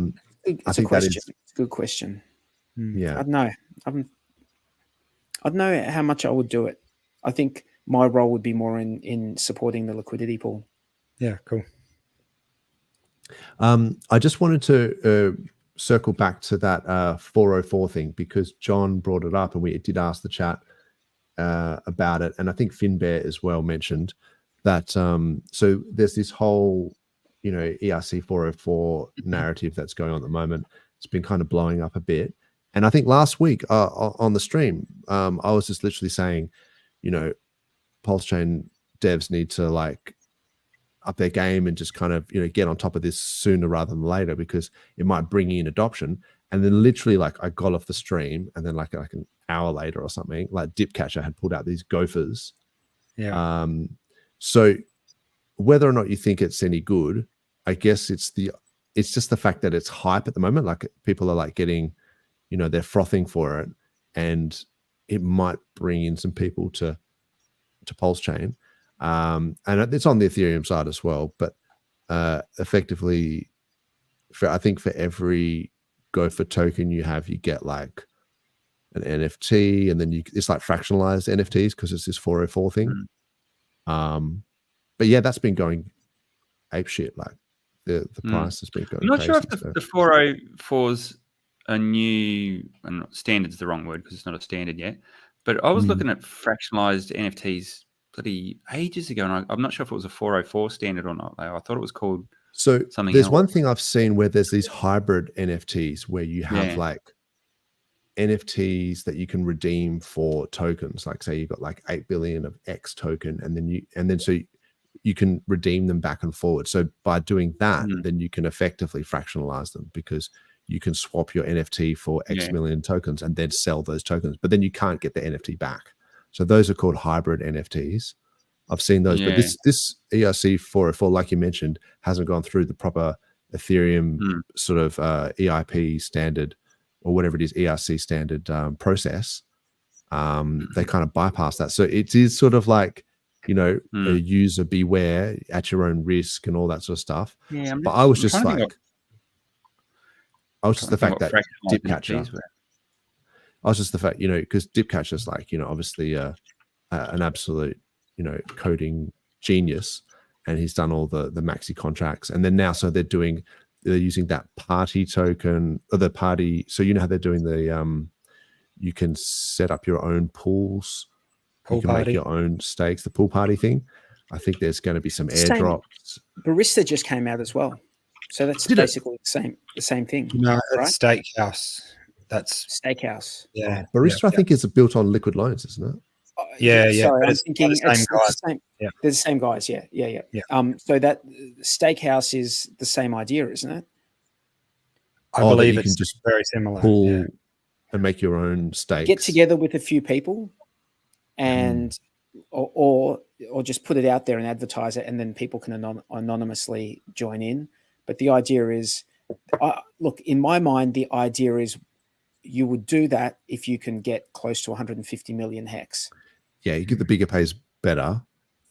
think that is a good question. Yeah, I don't know. I don't know how much I would do it. I think my role would be more in supporting the liquidity pool. Yeah, cool. I just wanted to circle back to that 404 thing, because John brought it up and we did ask the chat about it, and I think Finbear as well mentioned that so there's this whole, you know, ERC 404 narrative that's going on at the moment. It's been kind of blowing up a bit. And I think last week on the stream, I was just literally saying, you know, PulseChain devs need to like up their game and just kind of, you know, get on top of this sooner rather than later, because it might bring in adoption. And then literally, like, I got off the stream, and then like an hour later or something, like Dipcatcher had pulled out these gophers. Yeah. So whether or not you think it's any good, I guess it's just the fact that it's hype at the moment. Like, people are like getting, you know, they're frothing for it, and it might bring in some people to PulseChain. And it's on the Ethereum side as well. But effectively, I think for every Gopher token you have, you get like an NFT, and then it's like fractionalized NFTs because it's this 404 thing. But yeah, that's been going ape shit. Like the price has been going. I'm not crazy, sure if the 404s are new, and standard's the wrong word because it's not a standard yet. But I was looking at fractionalized NFTs bloody ages ago, and I'm not sure if it was a 404 standard or not. I thought it was called something there's else. one thing I've seen where there's these hybrid NFTs where you have like NFTs that you can redeem for tokens. Like, say you've got like 8 billion of X token, and then so you can redeem them back and forward. So by doing that, then you can effectively fractionalize them, because you can swap your NFT for X million tokens and then sell those tokens, but then you can't get the NFT back. So those are called hybrid NFTs. I've seen those, but this ERC 404, like you mentioned, hasn't gone through the proper Ethereum sort of EIP standard, or whatever it is, ERC standard process. They kind of bypass that. So it is sort of like, you know, a user beware, at your own risk, and all that sort of stuff. Yeah, but I was just like, I was just the fact that Dipcatcher. I was just the fact, you know, because Dipcatcher's like, you know, obviously an absolute, you know, coding genius, and he's done all the maxi contracts, and then now so they're using that party token, or the party. So you know how they're doing the you can set up your own pools, you can make your own stakes, the pool party thing. I think there's going to be some airdrops. Barista just came out as well, so that's basically the same thing. No, right? it's Steakhouse. That's Steakhouse. Yeah, Barista, I think, is built on liquid loans, isn't it? Yeah. Sorry, I'm thinking the same guys. They're the same guys. Yeah. So that Steakhouse is the same idea, isn't it? I believe it's just very similar. Pool and make your own stakes. Get together with a few people, and or just put it out there and advertise it, and then people can anonymously join in. But the idea is, look, in my mind, the idea is you would do that if you can get close to 150 million hex. Yeah, you get the bigger pays better,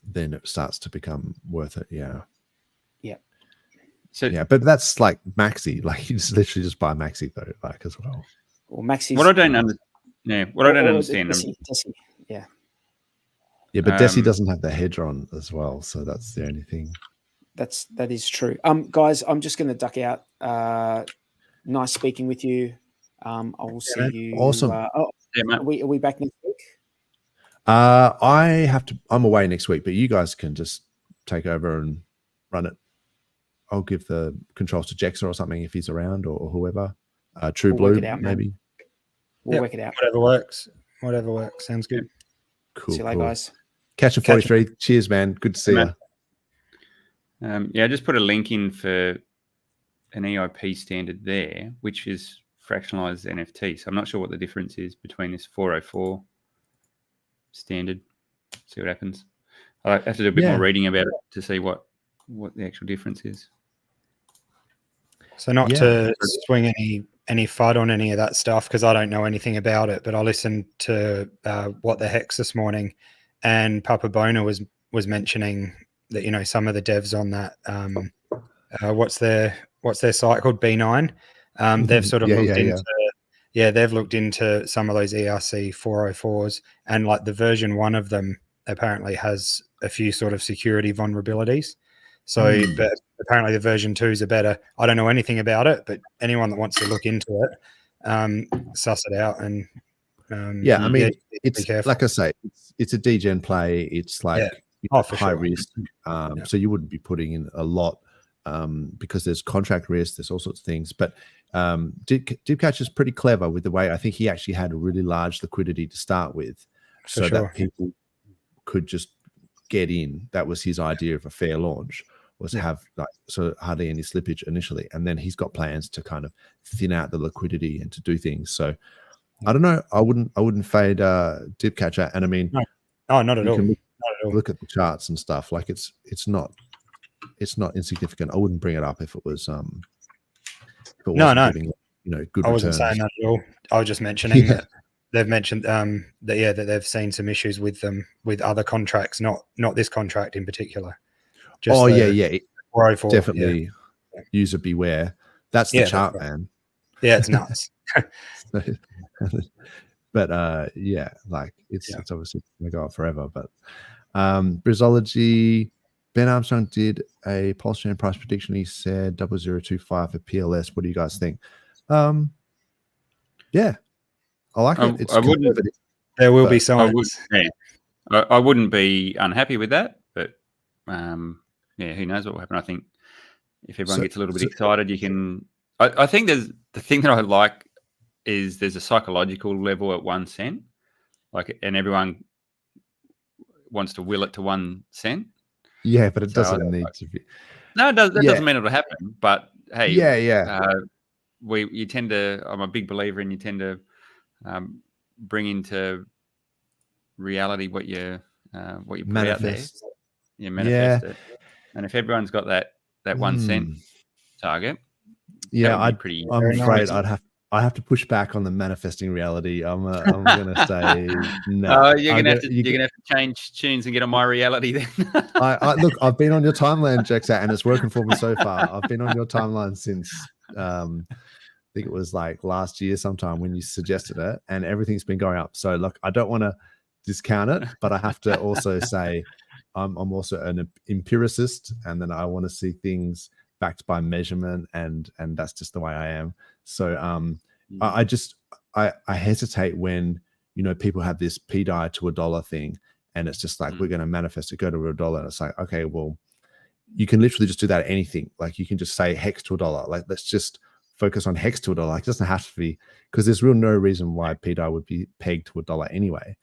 then it starts to become worth it. Yeah. So yeah, but that's like maxi. Like, you just literally just buy maxi though, like, as well. Or maxi. What I don't understand. Desi. Yeah, but Desi doesn't have the hedron as well, so that's the only thing. That is true. Guys, I'm just going to duck out. Nice speaking with you. I will see you. Awesome. Are we back next week? I'm away next week, but you guys can just take over and run it. I'll give the controls to Jexa or something if he's around, or whoever. True Blue, maybe. We'll work it out. Whatever works. Sounds good. Cool. See you later, guys. Catch a 43. Cheers, man. Good to see you. I just put a link in for an EIP standard there, which is fractionalized NFT. So I'm not sure what the difference is between this 404 standard. See what happens. I have to do a bit more reading about it to see what the actual difference is. So not to swing any FUD on any of that stuff, because I don't know anything about it, but I listened to What the Hex this morning, and Papa Bona was mentioning that, you know, some of the devs on that what's their site called, B9, they've sort of they've looked into some of those ERC 404s, and like the version 1 of them apparently has a few sort of security vulnerabilities. So but apparently the version 2s are better. I don't know anything about it, but anyone that wants to look into it, suss it out. And I mean, it's like I say, it's a degen play. It's like for high sure. risk. So you wouldn't be putting in a lot because there's contract risk, there's all sorts of things. But Dipcatcher is pretty clever with the way I think he actually had a really large liquidity to start with, so that people could just get in. That was his idea of a fair launch, was to have like so hardly any slippage initially, and then he's got plans to kind of thin out the liquidity and to do things. So I don't know. I wouldn't fade Dipcatcher, and I mean, not at all. Look at the charts and stuff. Like it's not insignificant. I wouldn't bring it up if it was giving, good I wasn't returns. saying that at all. I was just mentioning that they've mentioned that they've seen some issues with them with other contracts, not this contract in particular. Just definitely user beware. That's the chart, man. Yeah, it's nuts. But like it's obviously gonna go up forever. But Brizology, Ben Armstrong did a PulseChain price prediction. He said 0025 for PLS. What do you guys think? Yeah, I like it. It's there will be some. I wouldn't be unhappy with that, but who knows what will happen. I think if everyone gets a little bit excited, you can. I think there's the thing that I like is there's a psychological level at 1 cent, and everyone wants to will it to 1 cent. Yeah, but it doesn't need to be. No, it does. That doesn't mean it'll happen. But hey, you tend to. I'm a big believer in you tend to bring into reality what you put out there. You manifest it, and if everyone's got that 1 cent target, I'm afraid I have to push back on the manifesting reality. I'm going to say no. You're going to have to change tunes and get on my reality then. Look, I've been on your timeline, Jexat, and it's working for me so far. I've been on your timeline since I think it was like last year sometime when you suggested it, and everything's been going up. So look, I don't want to discount it, but I have to also say I'm also an empiricist, and then I want to see things backed by measurement, and that's just the way I am. So I hesitate when people have this PDI to $1 thing, and it's just like we're going to manifest it go to $1, and it's like, okay, well, you can literally just do that at anything. Like you can just say hex to $1. Like let's just focus on hex to $1. Like, it doesn't have to be, because there's no reason why PDI would be pegged to $1 anyway.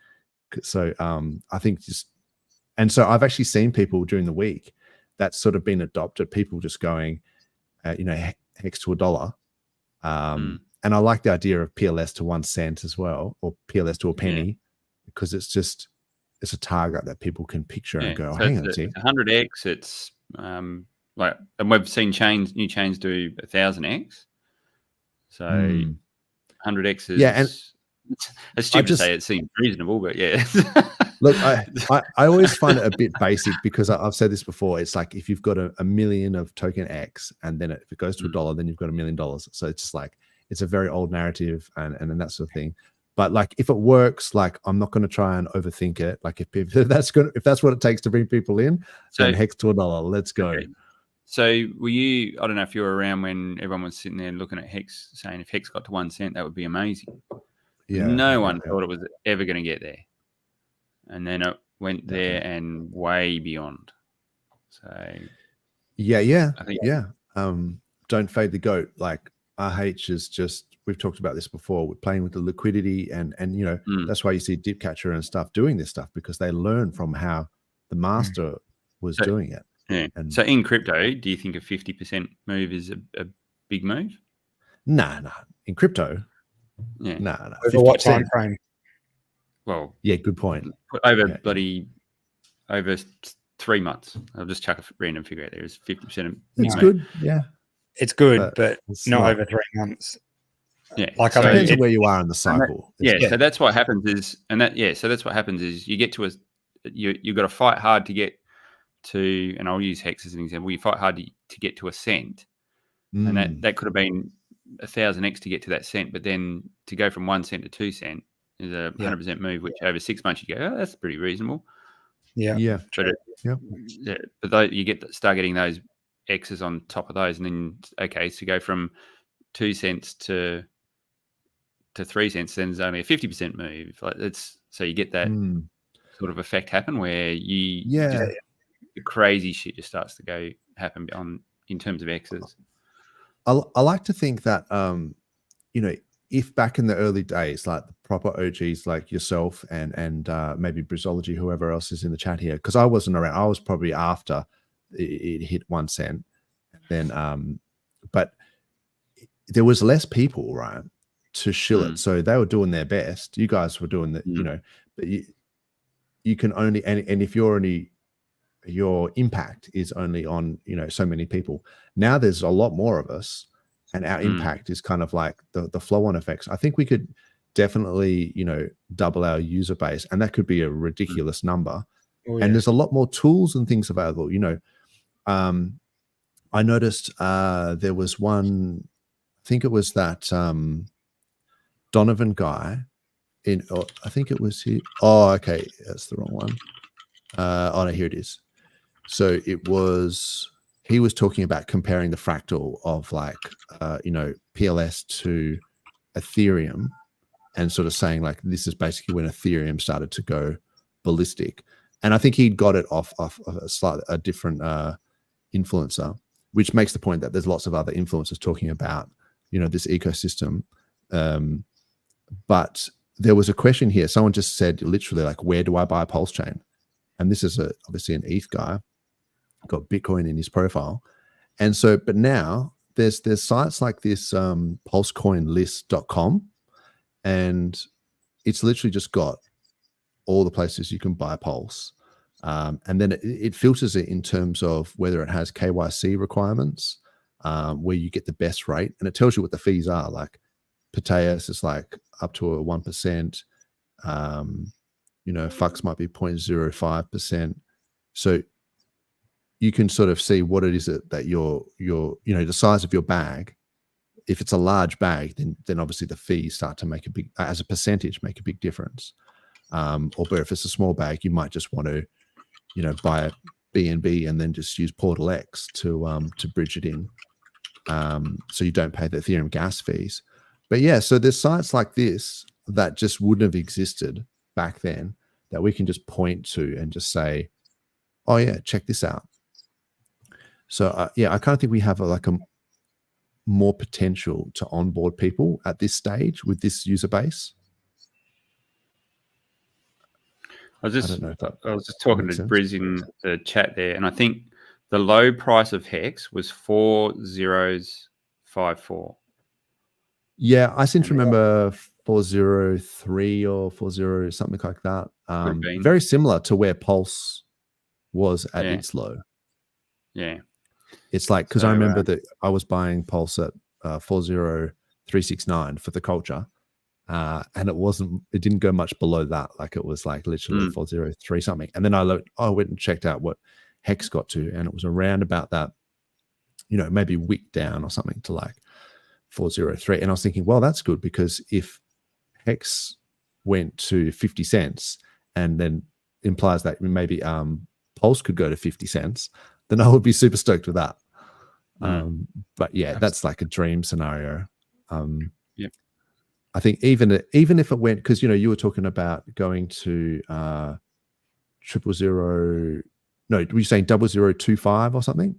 So I think and so I've actually seen people during the week that's sort of been adopted. People just going, hex to $1. And I like the idea of PLS to 1 cent as well, or PLS to a penny, because it's a target that people can picture and go, hang on, 100x. It's and we've seen new chains do 1000x. So 100x is and it's stupid to say it seems reasonable, but Look, I always find it a bit basic, because I've said this before. It's like if you've got a million of token X, and then if it goes to $1, then you've got $1 million. So it's just like, it's a very old narrative and that sort of thing. But like, if it works, like, I'm not going to try and overthink it. Like if that's what it takes to bring people in, then hex to $1. Let's go. Okay. So were you? I don't know if you were around when everyone was sitting there looking at hex, saying if hex got to 1 cent, that would be amazing. Yeah. No one thought it was ever going to get there. And then it went there and way beyond. So I think don't fade the goat. Like RH is just, we've talked about this before. We're playing with the liquidity, and that's why you see Dipcatcher and stuff doing this stuff, because they learn from how the master was doing it. Yeah. And so in crypto, do you think a 50% move is a big move? No. In crypto, no. Over what time frame? Well, yeah, good point. Over 3 months. I'll just chuck a random figure out there. It's 50%. It's good. Yeah, it's good, but not over 3 months. Yeah, like it depends on where you are in the cycle. So that's what happens is, so that's what happens is you get to you've got to fight hard to get to, and I'll use hex as an example. You fight hard to get to a cent, and that could have been 1000x to get to that cent, but then to go from 1 cent to 2 cent is a 100% move, which over 6 months you go, oh, that's pretty reasonable. Yeah. But you start getting those X's on top of those, and then so go from 2 cents to 3 cents, then it's only a 50% move. So you get that. sort of effect happen where you Yeah. the crazy shit just starts to happen in terms of X's. I like to think that you know, if back in the early days, like the proper OGs like yourself and maybe Brizology, whoever else is in the chat here, because I wasn't around, I was probably after it hit 1 cent. Then but there was less people, right, to shill it. So they were doing their best. You guys were doing the, you know, but you can only, and if you're only, your impact is only on, you know, so many people. Now there's a lot more of us, and our impact is kind of like the flow on effects. I think we could definitely, you know, double our user base, and that could be a ridiculous number. And there's a lot more tools and things available. You know, I noticed there was one, I think it was that Donovan guy in, I think it was here. Oh, okay, that's the wrong one. Oh no, here it is. So it was, he was talking about comparing the fractal of like, you know, PLS to Ethereum, and sort of saying like, this is basically when Ethereum started to go ballistic. And I think he got it off a different influencer, which makes the point that there's lots of other influencers talking about, you know, this ecosystem. But there was a question here. Someone just said literally like, where do I buy PulseChain? And this is obviously an ETH guy, got Bitcoin in his profile. And so, but now there's sites like this, pulsecoinlist.com, and it's literally just got all the places you can buy Pulse. And then it filters it in terms of whether it has KYC requirements, where you get the best rate, and it tells you what the fees are. Like Pateus is like up to a 1%. You know, Fux might be 0.05%. So you can sort of see what it is that your, you know, the size of your bag. If it's a large bag, then obviously the fees start to make a big, as a percentage, make a big difference. But if it's a small bag, you might just want to, you know, buy a BNB and then just use PortalX to bridge it in, so you don't pay the Ethereum gas fees. But yeah, so there's sites like this that just wouldn't have existed back then, that we can just point to and just say, oh yeah, check this out. So yeah, I kind of think we have a more potential to onboard people at this stage with this user base. I was just talking to Briz in the chat there, and I think the low price of Hex was 4054. Yeah, I seem to remember 403 or 40 something like that. Very similar to where Pulse was at its low. Yeah, it's like, because I remember that I was buying Pulse at 40369 for the culture. And it didn't go much below that. Like it was like literally 403 something. And then I went and checked out what Hex got to, and it was around about that, you know, maybe wick down or something to like 403. And I was thinking, well, that's good, because if Hex went to 50 cents and then implies that maybe Pulse could go to 50 cents, then I would be super stoked with that. But yeah, that's like a dream scenario. Yep. I think even if it went, because, you know, you were talking about going to 000, no, were you saying 0025 or something?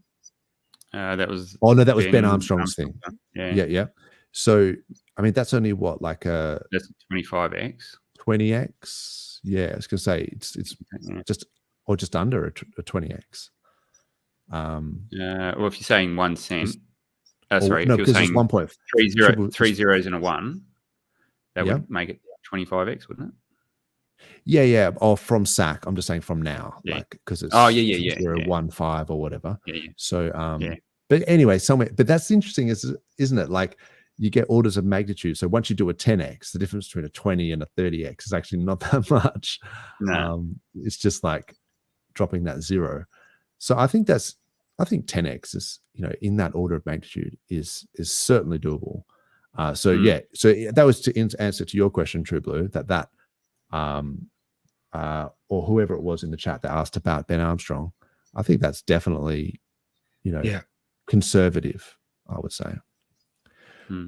That was Ben Armstrong's thing. Yeah. So I mean, that's only what, like that's 25x, 20x. Yeah, I was gonna say it's just under a 20x. Well, if you're saying 1 cent, sorry, no, if you're saying 1.3 three zeros and a 1, that would make it 25x, wouldn't it? Yeah. Or from SAC, I'm just saying from now, like, because it's 0.15 or whatever. Yeah. So but anyway, but that's interesting, isn't it? Like, you get orders of magnitude. So once you do a 10x, the difference between a 20 and a 30x is actually not that much. No. It's just like dropping that zero. So I think 10x is, you know, in that order of magnitude is certainly doable. So that was to answer to your question, True Blue, that or whoever it was in the chat that asked about Ben Armstrong. I think that's definitely, you know, conservative, I would say.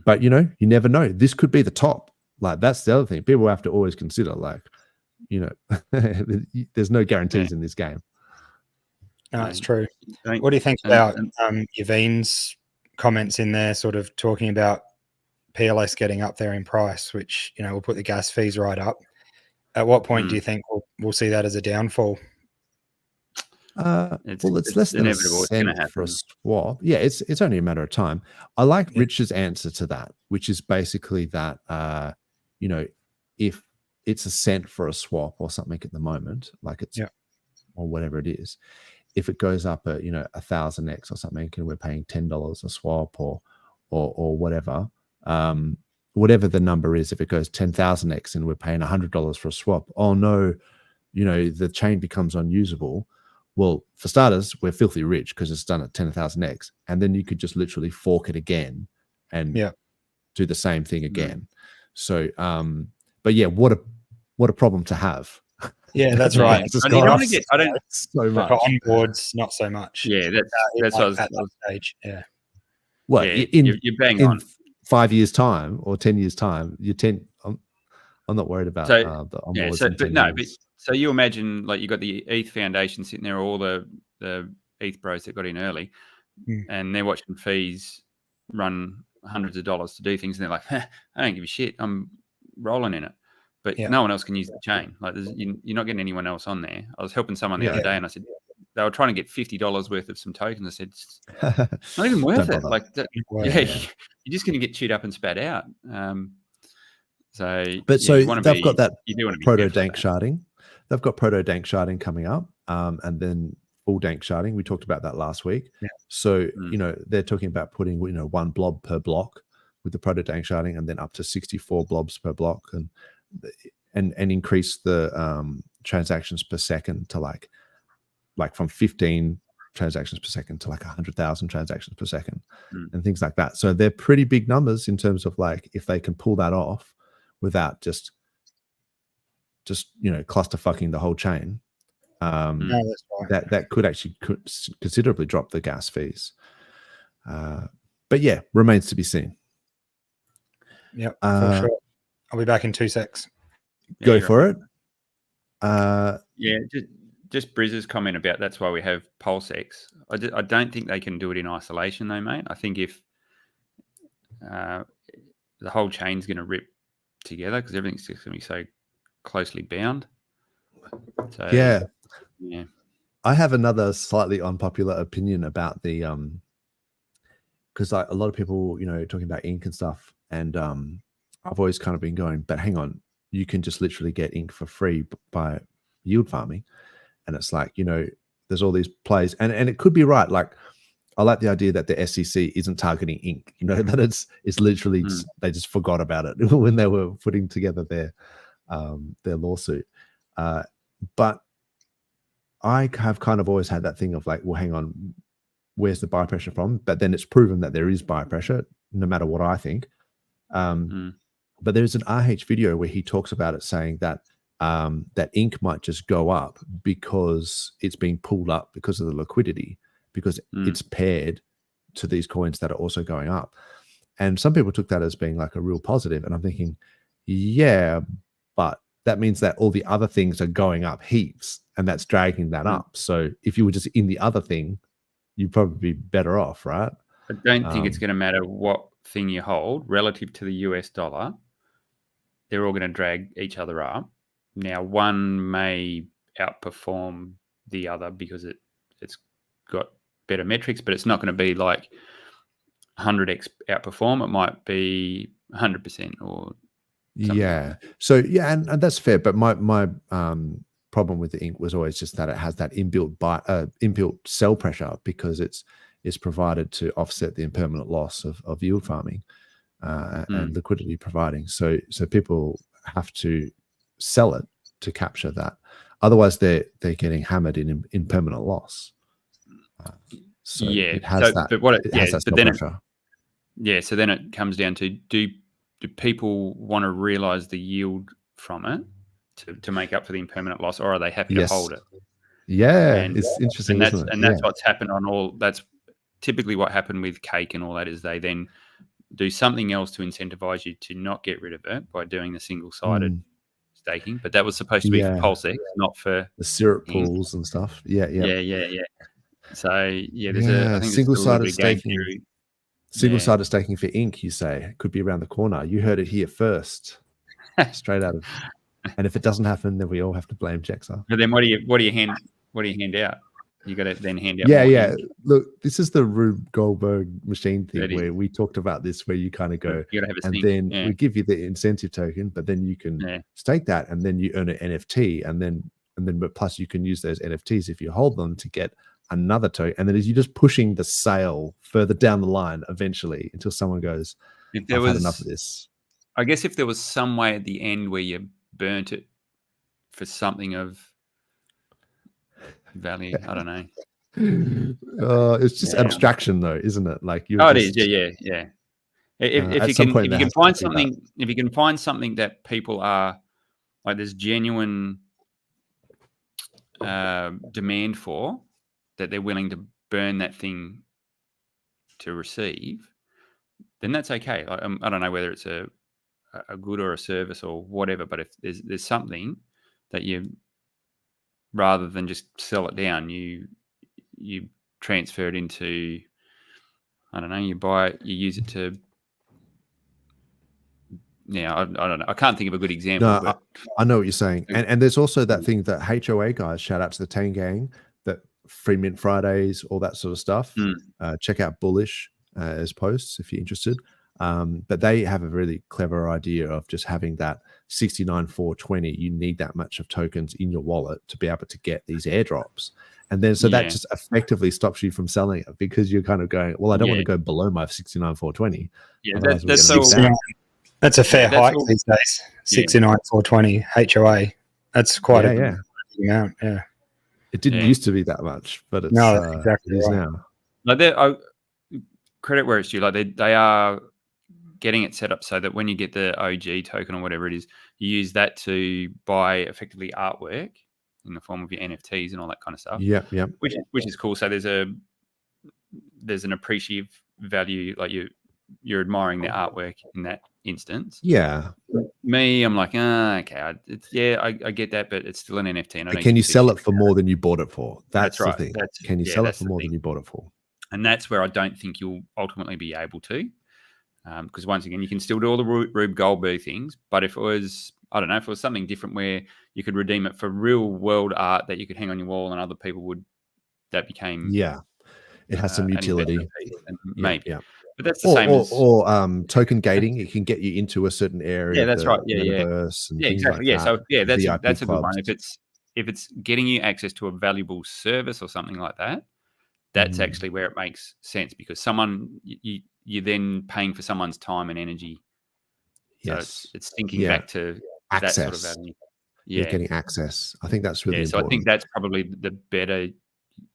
But, you know, you never know. This could be the top. Like, that's the other thing people have to always consider. Like, there's no guarantees in this game. No, that's true. What do you think about Yaveen's comments in there, sort of talking about PLS getting up there in price, which will put the gas fees right up? At what point do you think we'll see that as a downfall? It's less than inevitable. a cent for a swap. Yeah, it's only a matter of time. I like Rich's answer to that, which is basically that if it's a cent for a swap or something at the moment, like it's or whatever it is, if it goes up at 1,000x or something, and we're paying $10 a swap or whatever, whatever the number is, if it goes 10,000x and we're paying $100 for a swap, oh no, the chain becomes unusable. Well, for starters, we're filthy rich because it's done at 10,000x, and then you could just literally fork it again and do the same thing again. So, but yeah, what a problem to have. Yeah, that's right. I don't so much. For onboards, not so much. Yeah, that's what I was at that stage. Yeah. Well, you're bang on. 5 years' time or 10 years' time, I'm not worried about the onboards. So you imagine, like, you got the ETH Foundation sitting there, all the ETH bros that got in early, and they're watching fees run hundreds of dollars to do things, and they're like, I don't give a shit, I'm rolling in it. But no one else can use the chain. Like, you're not getting anyone else on there. I was helping someone the other day, and I said they were trying to get $50 worth of some tokens. I said, it's not even worth it. Like, you're just going to get chewed up and spat out. They've got that proto dank sharding. They've got proto dank sharding coming up, and then full dank sharding. We talked about that last week. Yeah. So they're talking about putting one blob per block with the proto dank sharding, and then up to 64 blobs per block, and increase the transactions per second to like from 15 transactions per second to like 100,000 transactions per second, and things like that. So they're pretty big numbers in terms of, like, if they can pull that off without just clusterfucking the whole chain, that could actually considerably drop the gas fees. But yeah, remains to be seen. Yep, for sure. I'll be back in 2 secs. Go for it. Just Brizz's comment about that's why we have PulseX. I don't think they can do it in isolation, though, mate. I think if the whole chain's going to rip together, because everything's just going to be so closely bound. So yeah. I have another slightly unpopular opinion about the because a lot of people talking about ink and stuff, and I've always kind of been going, but hang on, you can just literally get ink for free by yield farming. And it's like, there's all these plays, and it could be right. Like, I like the idea that the SEC isn't targeting ink, that it's literally they just forgot about it when they were putting together their lawsuit. But I have kind of always had that thing of like, well, hang on, where's the buy pressure from? But then it's proven that there is buy pressure, no matter what I think. But there's an RH video where he talks about it, saying that that ink might just go up because it's being pulled up because of the liquidity, because it's paired to these coins that are also going up. And some people took that as being like a real positive. And I'm thinking, yeah, but that means that all the other things are going up heaps, and that's dragging that up. So if you were just in the other thing, you'd probably be better off, right? I don't think it's going to matter what thing you hold relative to the US dollar. They're all going to drag each other up. Now, one may outperform the other because it's got better metrics, but it's not going to be like 100x outperform. It might be 100% or something. Yeah. So yeah, and that's fair. But my problem with the ink was always just that it has that inbuilt sell pressure, because it's provided to offset the impermanent loss of yield farming and liquidity providing. So people have to sell it to capture that. Otherwise, they're getting hammered in impermanent loss. So it has that. But what it has that sell pressure. So then it comes down to do people want to realize the yield from it to make up for the impermanent loss, or are they happy to hold it? Yeah, it's interesting. And that's what's happened on all. That's typically what happened with Cake and all that, is they then do something else to incentivize you to not get rid of it by doing the single-sided staking, but that was supposed to be for PulseX, not for the syrup pools and stuff. Yeah. So there's yeah, I think single-sided there's a little bit of game staking. theory. Single-sided staking for Inc. You say could be around the corner. You heard it here first, straight out of. And if it doesn't happen, then we all have to blame Jexar. But then what do you hand out? You got to then hand out. Yeah. Look, this is the Rube Goldberg machine thing where we talked about this, where you kind of go, you gotta have a and stink. then we give you the incentive token, but then you can stake that, and then you earn an NFT, and then but plus you can use those NFTs if you hold them to get another token, and then you're just pushing the sale further down the line eventually until someone goes, I've had enough of this. I guess if there was some way at the end where you burnt it for something of value, I don't know. It's just abstraction, though, isn't it? Like it is. Yeah. If you can find something that people are like, there's genuine demand for, that they're willing to burn that thing to receive, then that's okay. I don't know whether it's a good or a service or whatever, but if there's something that you, rather than just sell it down, you transfer it into, I don't know, you buy it, you use it to, I don't know. I can't think of a good example. No, but I know what you're saying. And there's also that thing that HOA guys, shout out to the Tang Gang, that Free Mint Fridays, all that sort of stuff. Check out Bullish as posts if you're interested. But they have a really clever idea of just having that 69,420. You need that much of tokens in your wallet to be able to get these airdrops. And then that just effectively stops you from selling it, because you're kind of going, well, I don't want to go below my 69,420. Yeah, that's a fair hike these days. 69,420 HOA. That's quite a amount. Yeah. It didn't used to be that much, but it's exactly it is now. Like credit where it's due. Like they are getting it set up so that when you get the OG token or whatever it is, you use that to buy effectively artwork in the form of your NFTs and all that kind of stuff. Yeah. Which is cool. So there's an appreciative value, like you're admiring the artwork in that instance. Yeah. Me, I'm like, okay, I get that, but it's still an NFT. And can you sell it for more than you bought it for? That's right. the thing. Can you sell it for more than you bought it for? And that's where I don't think you'll ultimately be able to, because once again, you can still do all the Rube Goldberg things, but if it was, I don't know, if it was something different where you could redeem it for real world art that you could hang on your wall and other people would, that became it has some utility. Maybe. Yeah. But that's the same as token gating. It can get you into a certain area. Yeah, that's right. Exactly. Like so that's a good one. If it's getting you access to a valuable service or something like that, that's actually where it makes sense, because someone you're then paying for someone's time and energy. So it's thinking back to access. That sort of value. You're getting access. I think that's really important. So I think that's probably the better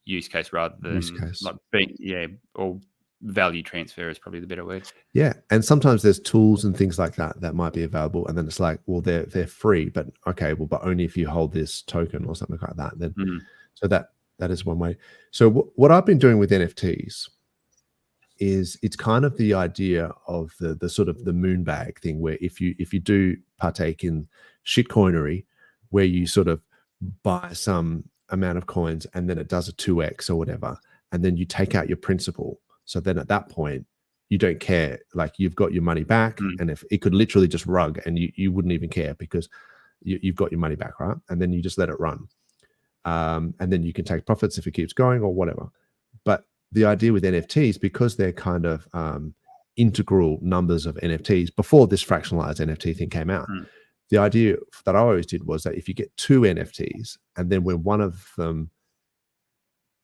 use case rather than like being or value transfer is probably the better word. Yeah, and sometimes there's tools and things like that might be available, and then it's like, well, they're free, but but only if you hold this token or something like that. Then so that is one way. So what I've been doing with NFTs is it's kind of the idea of the sort of the moonbag thing, where if you do partake in shitcoinery, where you sort of buy some amount of coins and then it does a 2x or whatever, and then you take out your principal. So then at that point, you don't care. Like, you've got your money back, and if it could literally just rug and you wouldn't even care, because you've got your money back, right? And then you just let it run. And then you can take profits if it keeps going or whatever. But the idea with NFTs, because they're kind of integral numbers of NFTs, before this fractionalized NFT thing came out, the idea that I always did was that if you get 2 NFTs, and then when one of them,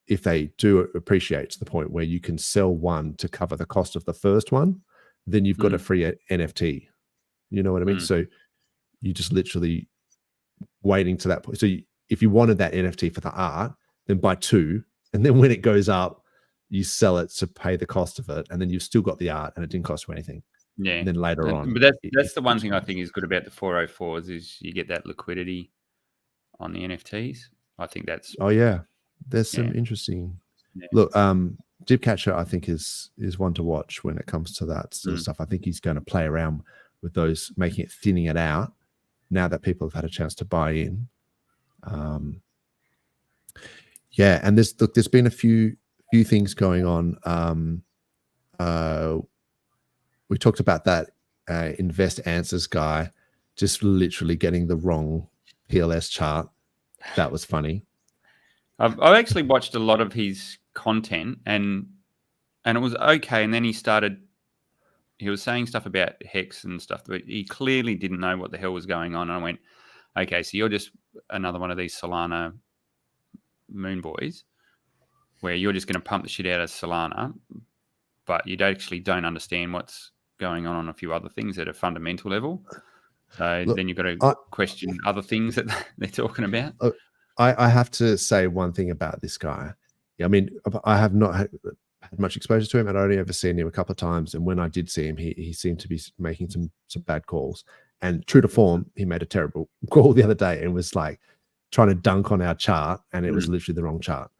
if they do appreciate to the point where you can sell one to cover the cost of the first one, then you've got a free NFT. You know what I mean? So you just literally waiting to that point. So if you wanted that NFT for the art, then buy 2, and then when it goes up, you sell it to pay the cost of it, and then you've still got the art and it didn't cost you anything. Yeah. And then later on. But that's the one thing I think is good about the 404s is you get that liquidity on the NFTs. I think that's there's some interesting look. Dipcatcher, I think, is one to watch when it comes to that sort of stuff. I think he's going to play around with those, making it, thinning it out, now that people have had a chance to buy in. Yeah, and there's been a few things going on. We talked about that Invest Answers guy just literally getting the wrong PLS chart. That was funny. I've actually watched a lot of his content, and it was okay. And then he was saying stuff about Hex and stuff, but he clearly didn't know what the hell was going on. And I went, okay, so you're just another one of these Solana moon boys where you're just going to pump the shit out of Solana, but you actually don't understand what's going on a few other things at a fundamental level. So then you've got to question other things that they're talking about. I have to say one thing about this guy. I mean, I have not had much exposure to him, and I only ever seen him a couple of times. And when I did see him, he seemed to be making some bad calls. And true to form, he made a terrible call the other day and was like trying to dunk on our chart, and it was literally the wrong chart.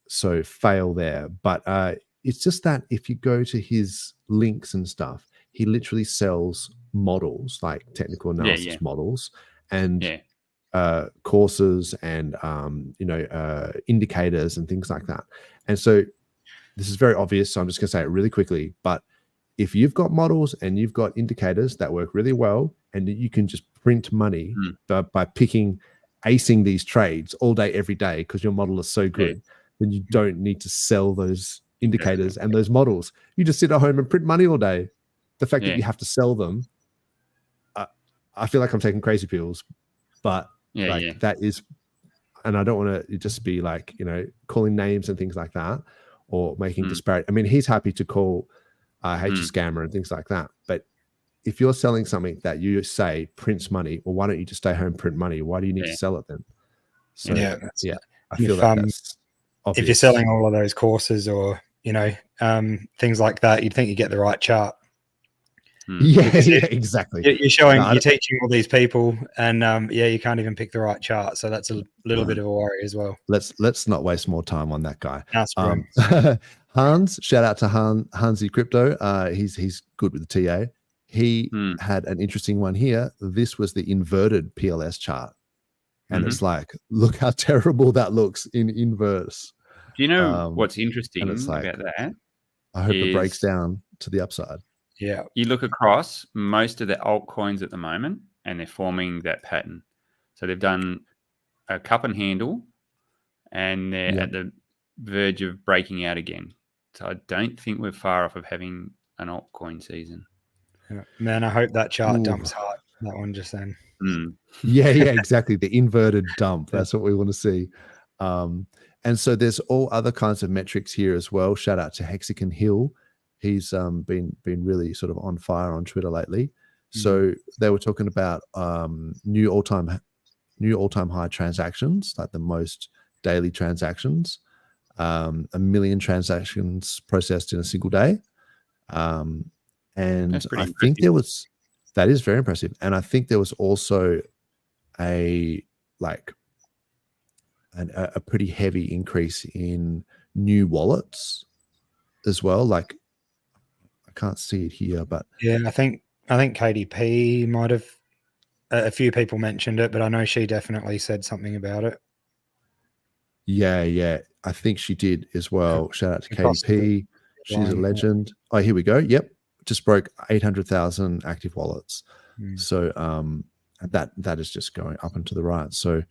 So fail there. But it's just that if you go to his links and stuff, he literally sells models, like technical analysis models, and courses, and indicators and things like that. And so this is very obvious, so I'm just going to say it really quickly. But if you've got models and you've got indicators that work really well, and you can just print money by acing these trades all day, every day, because your model is so good, then you don't need to sell those indicators and those models. You just sit at home and print money all day. The fact that you have to sell them, I feel like I'm taking crazy pills, but that is, and I don't want to just be like, calling names and things like that, or making disparate. I mean, he's happy to call H a scammer and things like that. But if you're selling something that you say prints money, well, why don't you just stay home and print money? Why do you need to sell it then? So I feel that's obvious. If you're selling all of those courses or things like that, you'd think you get the right chart. Yeah, exactly. You're showing, you're teaching all these people, and you can't even pick the right chart. So that's a little bit of a worry as well. Let's not waste more time on that guy. That's Hans, shout out to Hansi Crypto. He's good with the TA. He had an interesting one here. This was the inverted PLS chart, and it's like, look how terrible that looks in inverse. Do you know what's interesting about that? I hope it breaks down to the upside. Yeah, you look across most of the altcoins at the moment, and they're forming that pattern. So they've done a cup and handle, and they're at the verge of breaking out again. So I don't think we're far off of having an altcoin season. Yeah. Man, I hope that chart dumps hard. That one just then. Yeah, exactly. The inverted dump. That's what we want to see. And so there's all other kinds of metrics here as well. Shout out to Hexagon Hill. He's been really sort of on fire on Twitter lately. So they were talking about new all-time high transactions, like the most daily transactions, 1 million transactions processed in a single day. And I think that is very impressive. And I think there was also a pretty heavy increase in new wallets as well. Like, I can't see it here, but I think KDP might have, a few people mentioned it, but I know she definitely said something about it. Yeah, I think she did as well. Shout out to KDP. She's a legend. Oh, here we go. Yep, just broke 800,000 active wallets. So that is just going up and to the right. So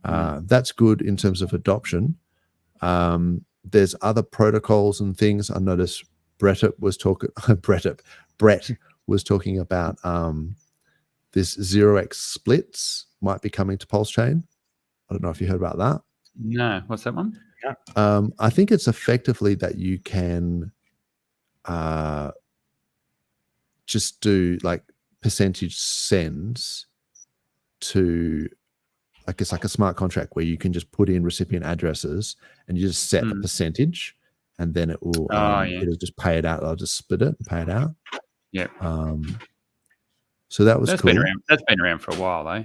that's good in terms of adoption. There's other protocols and things. I noticed Brett was talking about this 0x splits might be coming to PulseChain. I don't know if you heard about that. No, what's that one? I think it's effectively that you can just do like percentage sends to, I guess, like a smart contract where you can just put in recipient addresses and you just set the percentage, and then it will it'll just pay it out. I'll just split it and pay it out. Yeah. So that's cool. That's been around for a while, though.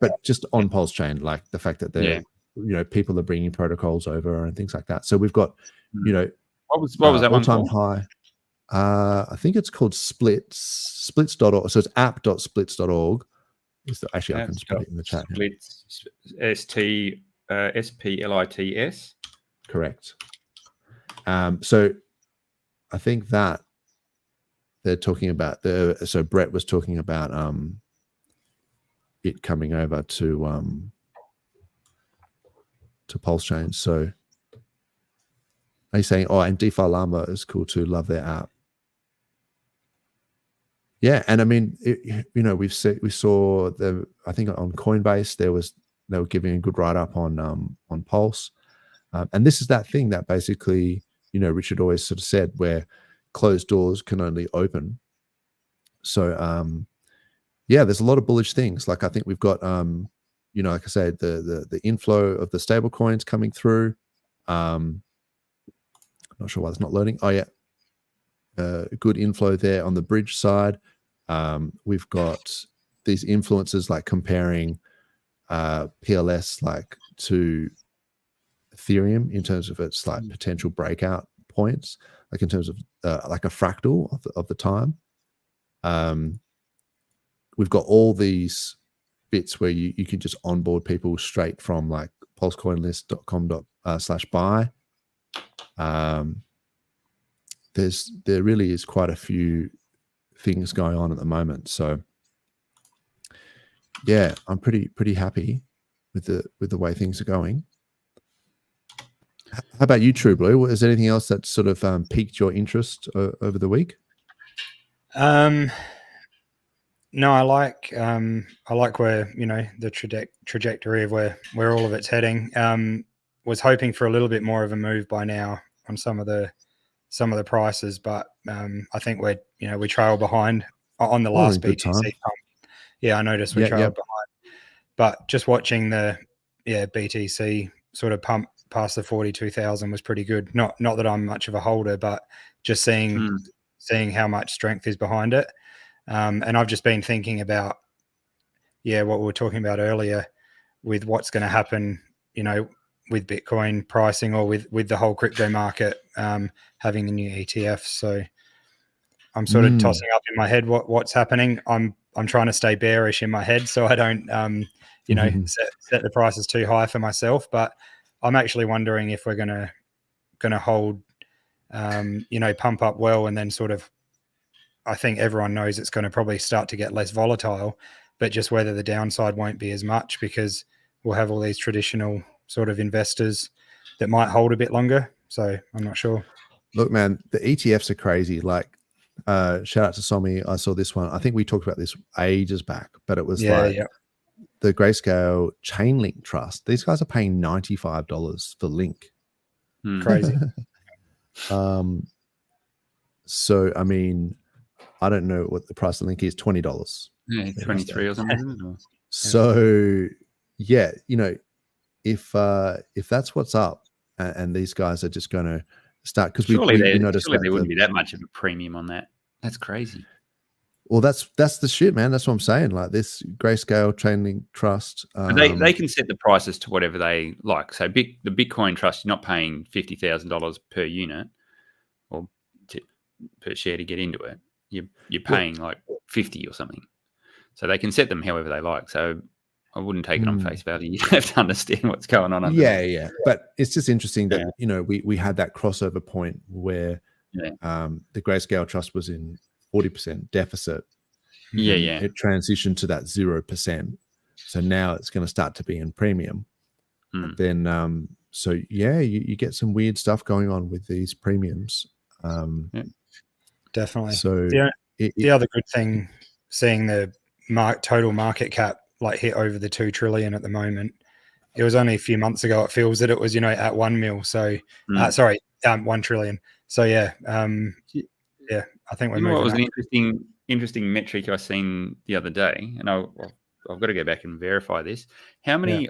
But just on PulseChain, like the fact that they're people are bringing protocols over and things like that. So we've got what was that all-time high I think it's called splits.org. So it's app.splits.org. Actually, I can just put it in the chat. Splits, SPLITS. Correct. So I think that they're talking about so Brett was talking about it coming over to PulseChain. So are you saying, and DeFi Llama is cool too, love their app. Yeah, and I mean, we saw I think on Coinbase they were giving a good write up on Pulse, and this is that thing that basically Richard always sort of said, where closed doors can only open. So there's a lot of bullish things. Like I think we've got like I said, the inflow of the stable coins coming through. I'm not sure why it's not loading. Oh yeah, good inflow there on the bridge side. We've got these influences like comparing PLS like to Ethereum in terms of its like potential breakout points, like in terms of like a fractal of the time. We've got all these bits where you can just onboard people straight from like pulsecoinlist.com/buy. There really is quite a few things going on at the moment. So yeah, I'm pretty happy with the way things are going. How about you, True Blue? Is there anything else that sort of piqued your interest over the week? No, I like where the trajectory of where all of it's heading. Was hoping for a little bit more of a move by now on some of the prices, but I think we trail behind on the last BTC pump. Yeah, I noticed we trailed behind, but just watching the BTC sort of pump past the 42,000 was pretty good. Not that I'm much of a holder, but just seeing how much strength is behind it. And I've just been thinking about, what we were talking about earlier with what's going to happen, with Bitcoin pricing or with the whole crypto market having the new ETFs. So I'm sort of tossing up in my head what's happening. I'm trying to stay bearish in my head so I don't, set the prices too high for myself. But I'm actually wondering if we're going to hold, pump up well, and then sort of, I think everyone knows it's going to probably start to get less volatile, but just whether the downside won't be as much because we'll have all these traditional sort of investors that might hold a bit longer. So I'm not sure. Look, man, the ETFs are crazy. Like, shout out to Somi. I saw this one. I think we talked about this ages back, but it was the Grayscale Chainlink Trust. These guys are paying $95 for Link. Crazy. So, I mean, I don't know what the price of Link is. $20. Yeah, 23 or something. So, yeah, if that's what's up, and these guys are just going to start, because we noticed surely there wouldn't be that much of a premium on that. That's crazy. Well, that's the shit, man. That's what I'm saying. Like this Grayscale Chainlink Trust, they can set the prices to whatever they like. So the Bitcoin Trust, you're not paying $50,000 per unit or per share to get into it. You're paying like 50 or something. So they can set them however they like. So I wouldn't take it on face value. You have to understand what's going on. Yeah. But it's just interesting that we had that crossover point where the Grayscale Trust was in 40% deficit. It transitioned to that 0%. So now it's going to start to be in premium. Then you get some weird stuff going on with these premiums. Definitely. So the other good thing, seeing the total market cap like hit over the 2 trillion at the moment. It was only a few months ago. It feels that it was at 1 mil. So 1 trillion. So I think we're moving. What was an interesting metric I seen the other day, and I've got to go back and verify this. How many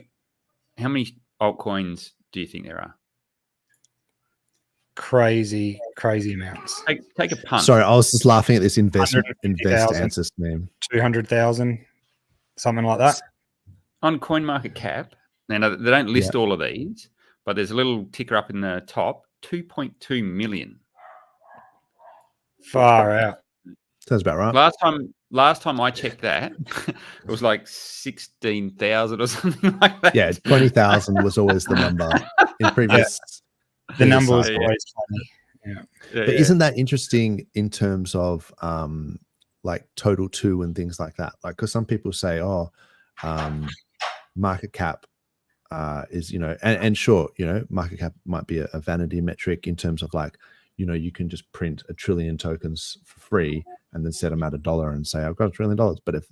altcoins do you think there are? Crazy amounts. Take a punt. Sorry, I was just laughing at this investor answers name. 200,000, something like that. On CoinMarketCap, now they don't list all of these, but there's a little ticker up in the top, 2.2 million. Far out. Sounds about right. Last time I checked that, it was like 16,000 or something like that. Yeah, 20,000 was always the number in previous. The number was cycle. always funny. Yeah. But isn't that interesting in terms of like total two and things like that? Like, because some people say, oh, market cap is, and sure, market cap might be a vanity metric in terms of like, you can just print 1 trillion tokens for free and then set them at $1 and say, I've got $1 trillion. But if,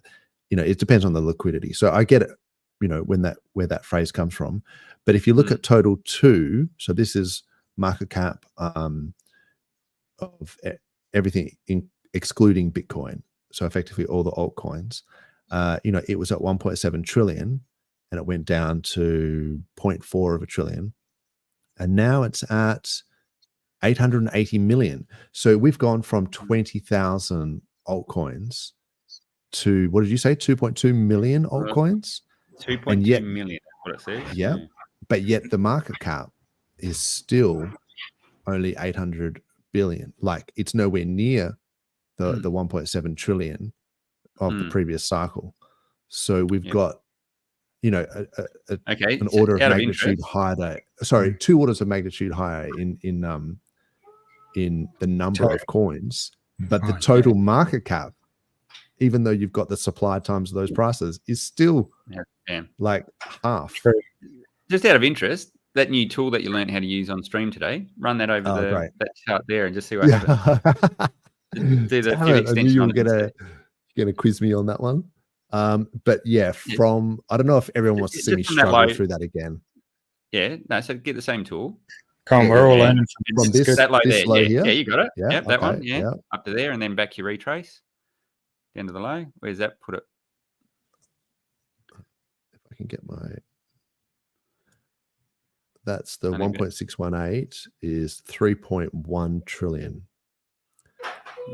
it depends on the liquidity. So I get it, where that phrase comes from. But if you look at total two, so this is market cap of everything excluding Bitcoin. So effectively all the altcoins, it was at 1.7 trillion and it went down to 0.4 of a trillion. And now it's at 880 million. So we've gone from 20,000 altcoins to, what did you say? 2.2 million altcoins? 2.2 million, what it says. Yeah. But yet the market cap is still only 800 billion. Like, it's nowhere near the 1.7 trillion of the previous cycle. So we've got, an order of magnitude higher. Sorry, 2 orders of magnitude higher in the number of coins, but the total market cap, even though you've got the supply times those prices, is still like half. Just out of interest, that new tool that you learned how to use on stream today, run that over that chart there and just see what happens. Do the I knew you were gonna quiz me on that one. But yeah, from I don't know if everyone wants to see me struggle through that again. Yeah, no, so get the same tool. Come on, we're all learning from this that low there. Here. Yeah, you got it. Yeah, that one. Yeah, up to there, and then back your retrace. Down to the low. Where's that? Put it. If I can get my. That's the 1.618 is 3.1 trillion.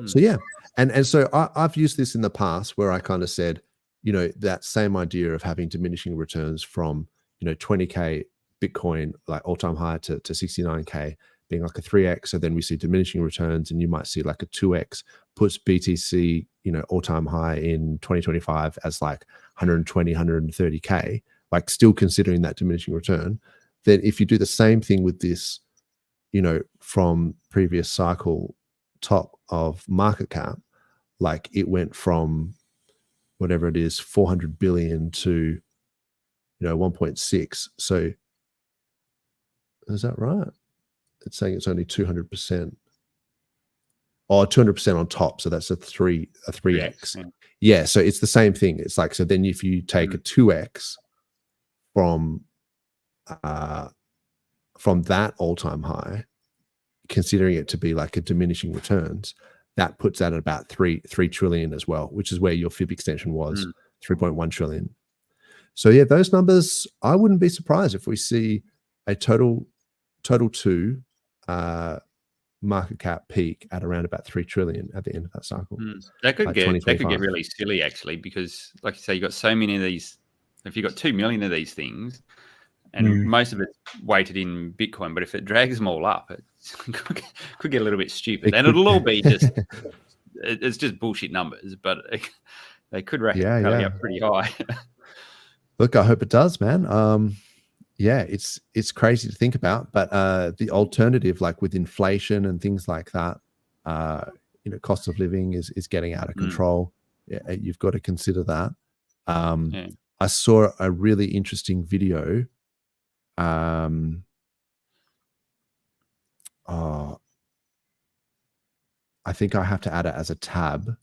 So yeah, and so I've used this in the past where I kind of said, that same idea of having diminishing returns from 20k Bitcoin, like all-time high to 69k being like a 3x. So then we see diminishing returns, and you might see like a 2x puts BTC, all-time high in 2025 as like 120, 130k, like still considering that diminishing return. Then if you do the same thing with this, from previous cycle top of market cap, like it went from whatever it is, 400 billion to 1.6. So is that right? It's saying it's only 200%. Oh, 200% on top. So that's a 3x. Yeah. So it's the same thing. It's like, so then if you take a 2x from that all-time high, considering it to be like a diminishing returns, that puts that at about 3 trillion as well, which is where your fib extension was, 3.1 trillion. So yeah, those numbers, I wouldn't be surprised if we see a total two market cap peak at around about 3 trillion at the end of that cycle. That could get really silly actually, because like you say, you got so many of these. If you got 2 million of these things, and most of it's weighted in Bitcoin, but if it drags them all up, it could get a little bit stupid. And it'll all be it's just bullshit numbers, but they could rack up pretty high. Look, I hope it does, man. It's crazy to think about, but the alternative, like with inflation and things like that, cost of living is getting out of control. Yeah, you've got to consider that. I saw a really interesting video. I think I have to add it as a tab.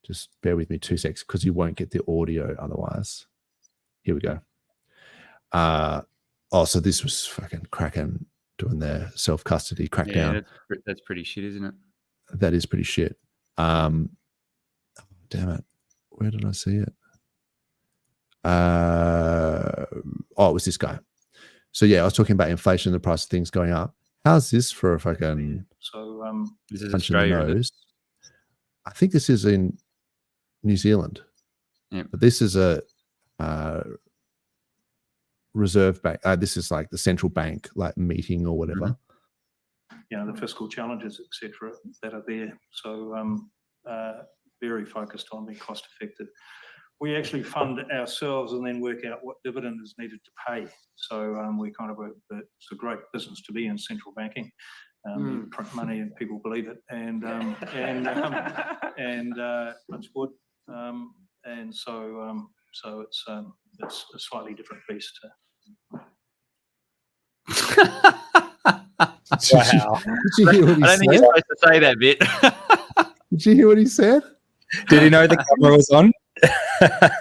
Just bear with me 2 seconds because you won't get the audio otherwise. Here we go. So this was fucking Kraken doing their self-custody crackdown. Yeah, that's pretty shit, isn't it? That is pretty shit. Damn it. Where did I see it? It was this guy. So yeah, I was talking about inflation, the price of things going up. How's this for a fucking this is Australia? I think this is in New Zealand. Yeah. But this is a reserve bank. This is like the central bank like meeting or whatever. the fiscal challenges, etc., that are there. So very focused on being cost effective. We actually fund ourselves and then work out what dividend is needed to pay. So we kind of it's a great business to be in, central banking. You print money and people believe it, and it's good. And so it's a slightly different beast. Wow. Did you hear what he I don't think said? you're supposed to say that bit. Did you hear what he said? Did he know the camera was on?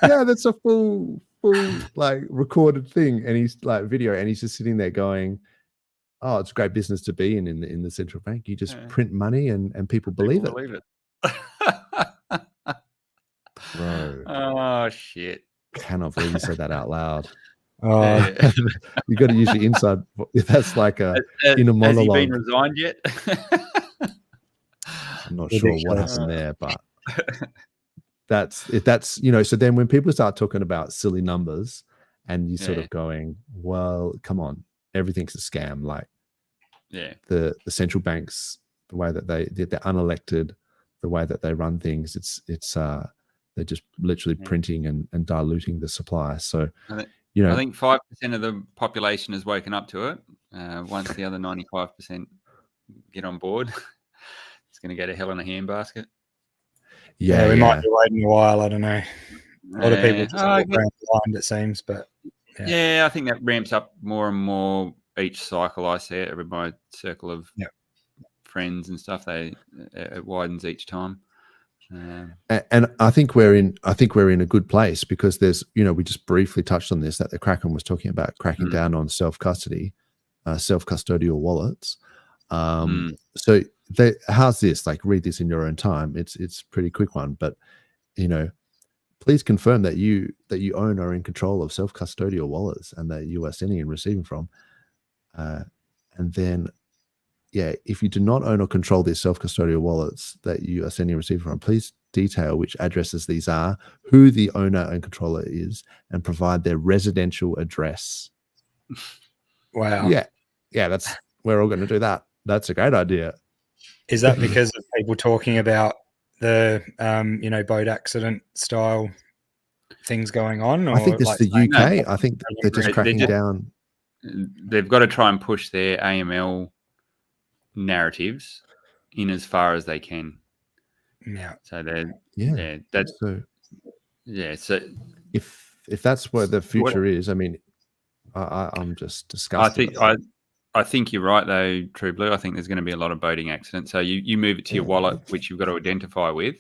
Yeah, that's a full like recorded thing, and he's like video, and he's just sitting there going, "Oh, it's a great business to be in the central bank. You just print money, and people believe it." Bro, Oh shit! cannot believe you said that out loud. Oh, You got to use your inside. That's like a inner Has he monologue. been resigned yet? I'm not sure what happened there, but that's so then when people start talking about silly numbers and you sort of going, well, come on, everything's a scam. Like the central banks, the way that they're unelected, the way that they run things, it's they're just literally printing and diluting the supply. So I think 5% of the population has woken up to it. Once the other 95% get on board, it's going to go to hell in a handbasket. Yeah, we might be waiting a while. I don't know. A lot of people just blind, it seems, but I think that ramps up more and more each cycle. I see it with my circle of friends and stuff. It widens each time. And I think we're in a good place because there's, we just briefly touched on this, that the Kraken was talking about cracking down on self-custody, self-custodial wallets. So how's this? Like, read this in your own time. It's a pretty quick one, but please confirm that you own or are in control of self-custodial wallets and that you are sending and receiving from. And then, if you do not own or control these self-custodial wallets that you are sending and receiving from, please detail which addresses these are, who the owner and controller is, and provide their residential address. Wow. Yeah, we're all going to do that. That's a great idea. Is that because of people talking about the boat accident style things going on? Or I think it's the UK. No, I think they're just cracking down. They've got to try and push their AML narratives in as far as they can. Yeah. So they're So if that's where the future is, I mean, I'm just disgusted. I think you're right though, True Blue. I think there's going to be a lot of boating accidents. So you move it to your wallet, which you've got to identify with.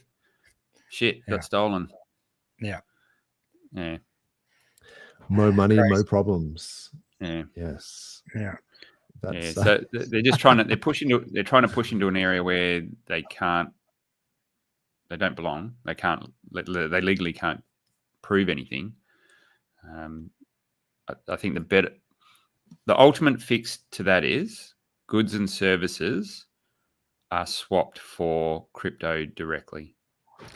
Shit, got stolen. Yeah. Yeah. More money, more problems. Yeah. Yes. Yeah. So they're just trying to push into an area where they don't belong. They legally can't prove anything. I think the ultimate fix to that is goods and services are swapped for crypto directly.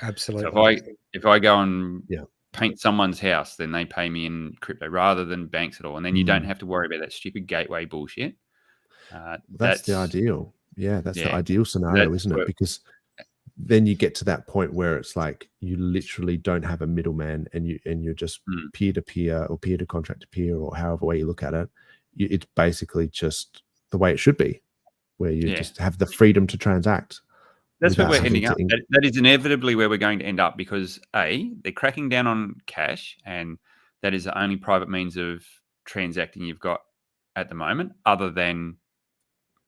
Absolutely. So if I go and paint someone's house, then they pay me in crypto rather than banks at all, and then you don't have to worry about that stupid gateway bullshit. That's the ideal. Yeah, that's the ideal scenario, isn't it? Because then you get to that point where it's like you literally don't have a middleman, and you're just peer to peer or peer to contract to peer, or however way you look at it. It's basically just the way it should be, where you just have the freedom to transact. That's where we're ending up. That is inevitably where we're going to end up because they're cracking down on cash, and that is the only private means of transacting you've got at the moment, other than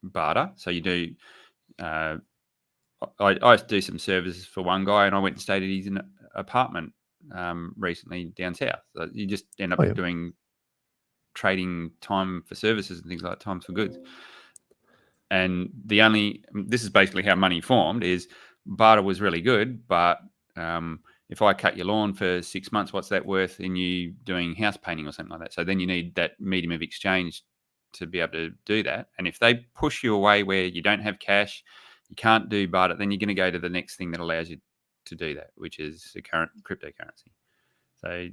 barter. So you do. I do some services for one guy, and I went and stayed at his apartment recently down south. So you just end up doing trading time for services and things like times for goods. And this is basically how money formed, is barter was really good, but if I cut your lawn for 6 months, what's that worth in you doing house painting or something like that? So then you need that medium of exchange to be able to do that. And if they push you away where you don't have cash, you can't do barter, then you're going to go to the next thing that allows you to do that, which is the current cryptocurrency. So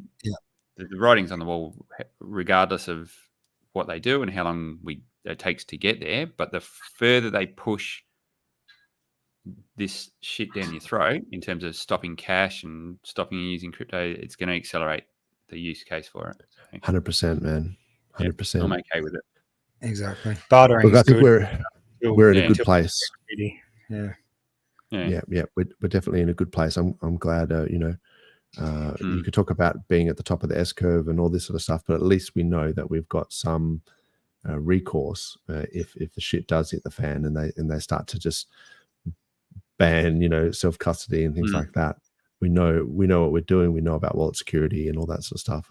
the writing's on the wall, regardless of what they do and how long we it takes to get there. But the further they push this shit down your throat in terms of stopping cash and stopping you using crypto, it's going to accelerate the use case for it. 100%, man. 100%. I'm okay with it. Exactly. Bartering Look, I is think good. we're in a good place. Yeah. We're definitely in a good place. I'm glad. You could talk about being at the top of the S curve and all this sort of stuff, but at least we know that we've got some recourse if the shit does hit the fan and they start to just ban, self custody and things like that. We know what we're doing. We know about wallet security and all that sort of stuff.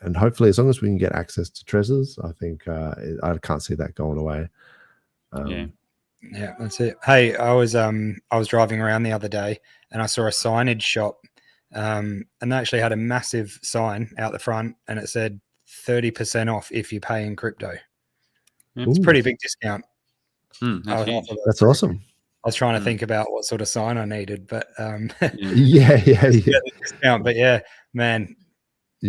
And hopefully, as long as we can get access to Trezors, I think I can't see that going away. Yeah, that's it. Hey, I was driving around the other day and I saw a signage shop, and they actually had a massive sign out the front, and it said 30% off if you pay in crypto. It's a pretty big discount. That's awesome. I was trying to think about what sort of sign I needed, but yeah. Discount, but yeah, man,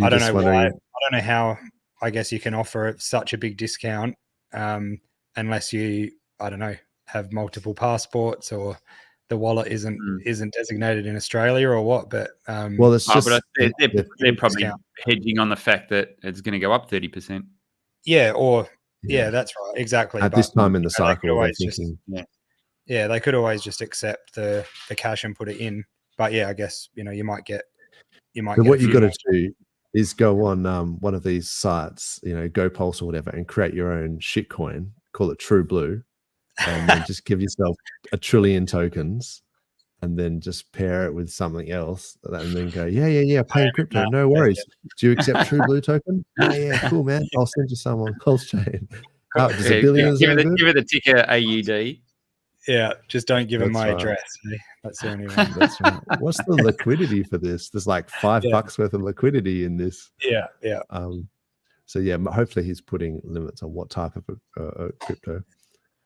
I don't know why. I don't know how. I guess you can offer such a big discount unless you, I don't know, have multiple passports or the wallet isn't designated in Australia or what. But well, it's just they're probably hedging on the fact that it's going to go up 30%. Yeah, or that's right, exactly. At this time in the cycle, they're thinking. Yeah, they could always just accept the cash and put it in. But yeah, I guess you might get. So what you got to do is go on one of these sites, Go Pulse or whatever, and create your own shitcoin. Call it True Blue, and then just give yourself 1 trillion tokens, and then just pair it with something else, and then go, pay in crypto, no worries. Do you accept True Blue token? Yeah, cool, man. I'll send you some on PulseChain. Does a billion give it the ticker AUD. Yeah, just don't give them my address. Eh? That's the only one. That's right. What's the liquidity for this? There's like $5 worth of liquidity in this. Yeah. So yeah, hopefully he's putting limits on what type of crypto.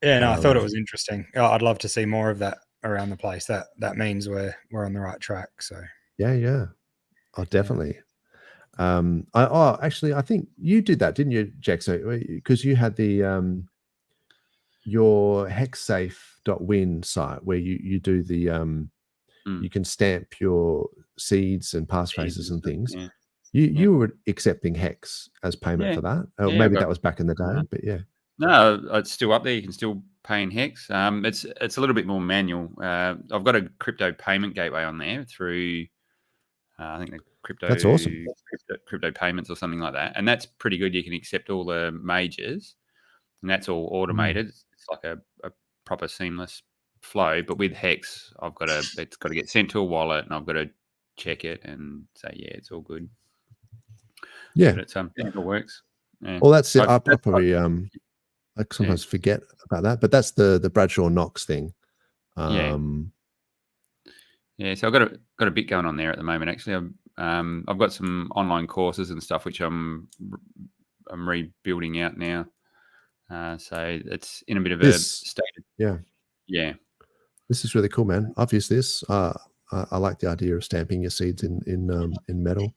Yeah, no, I thought it was interesting. I'd love to see more of that around the place. That means we're on the right track. So yeah. Oh, definitely. Actually, I think you did that, didn't you, Jack? So because you had the your hexsafe.win site where you do the you can stamp your seeds and passphrases and things. Yeah. You were accepting Hex as payment for that. Maybe that was back in the day, but yeah. No, it's still up there. You can still pay in Hex. It's a little bit more manual. I've got a crypto payment gateway on there through I think the crypto. That's awesome. Crypto payments or something like that, and that's pretty good. You can accept all the majors, and that's all automated. It's like a proper seamless flow. But with Hex, it's got to get sent to a wallet, and I've got to check it and say, it's all good. Yeah, but it works. Yeah. Well, that's it. I probably I sometimes forget about that, but that's the Bradshaw Knox thing. So I've got a bit going on there at the moment. Actually, I've got some online courses and stuff which I'm rebuilding out now. So it's in a bit of a state. Yeah. This is really cool, man. I've used this. I like the idea of stamping your seeds in metal.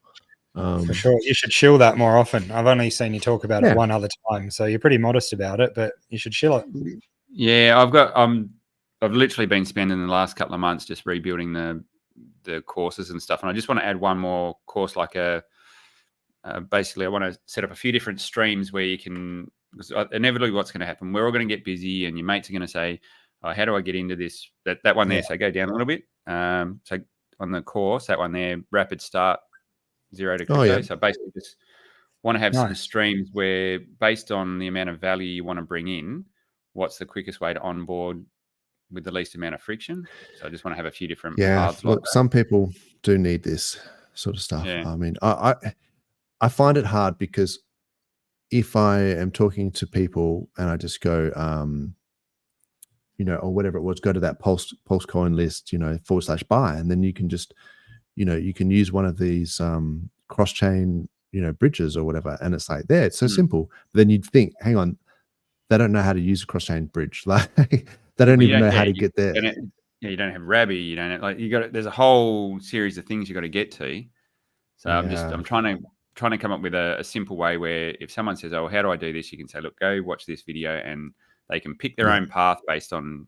For sure, you should shill that more often. I've only seen you talk about it one other time, so you're pretty modest about it, but you should shill it. Yeah, I've literally been spending the last couple of months just rebuilding the courses and stuff, and I just want to add one more course, like basically I want to set up a few different streams where you can, because inevitably what's going to happen, we're all going to get busy, and your mates are going to say, how do I get into this? That one there, so go down a little bit. So on the course, that one there, rapid start, 0 to crypto. So basically just want to have some streams where, based on the amount of value you want to bring in, what's the quickest way to onboard with the least amount of friction. So I just want to have a few different paths. Look, some people do need this sort of stuff. I mean, I find it hard because if I am talking to people and I just go, or whatever it was, go to that PulseCoin list, /buy, and then you can just, you can use one of these cross-chain, bridges or whatever, and it's like it's so simple. But then you'd think, hang on, they don't know how to use a cross-chain bridge. Like they don't even know how to get there. You don't have Rabby. You don't have, there's a whole series of things you got to get to. So I'm trying to trying to come up with a simple way where if someone says, "Oh, how do I do this?" you can say, "Look, go watch this video," and they can pick their own path based on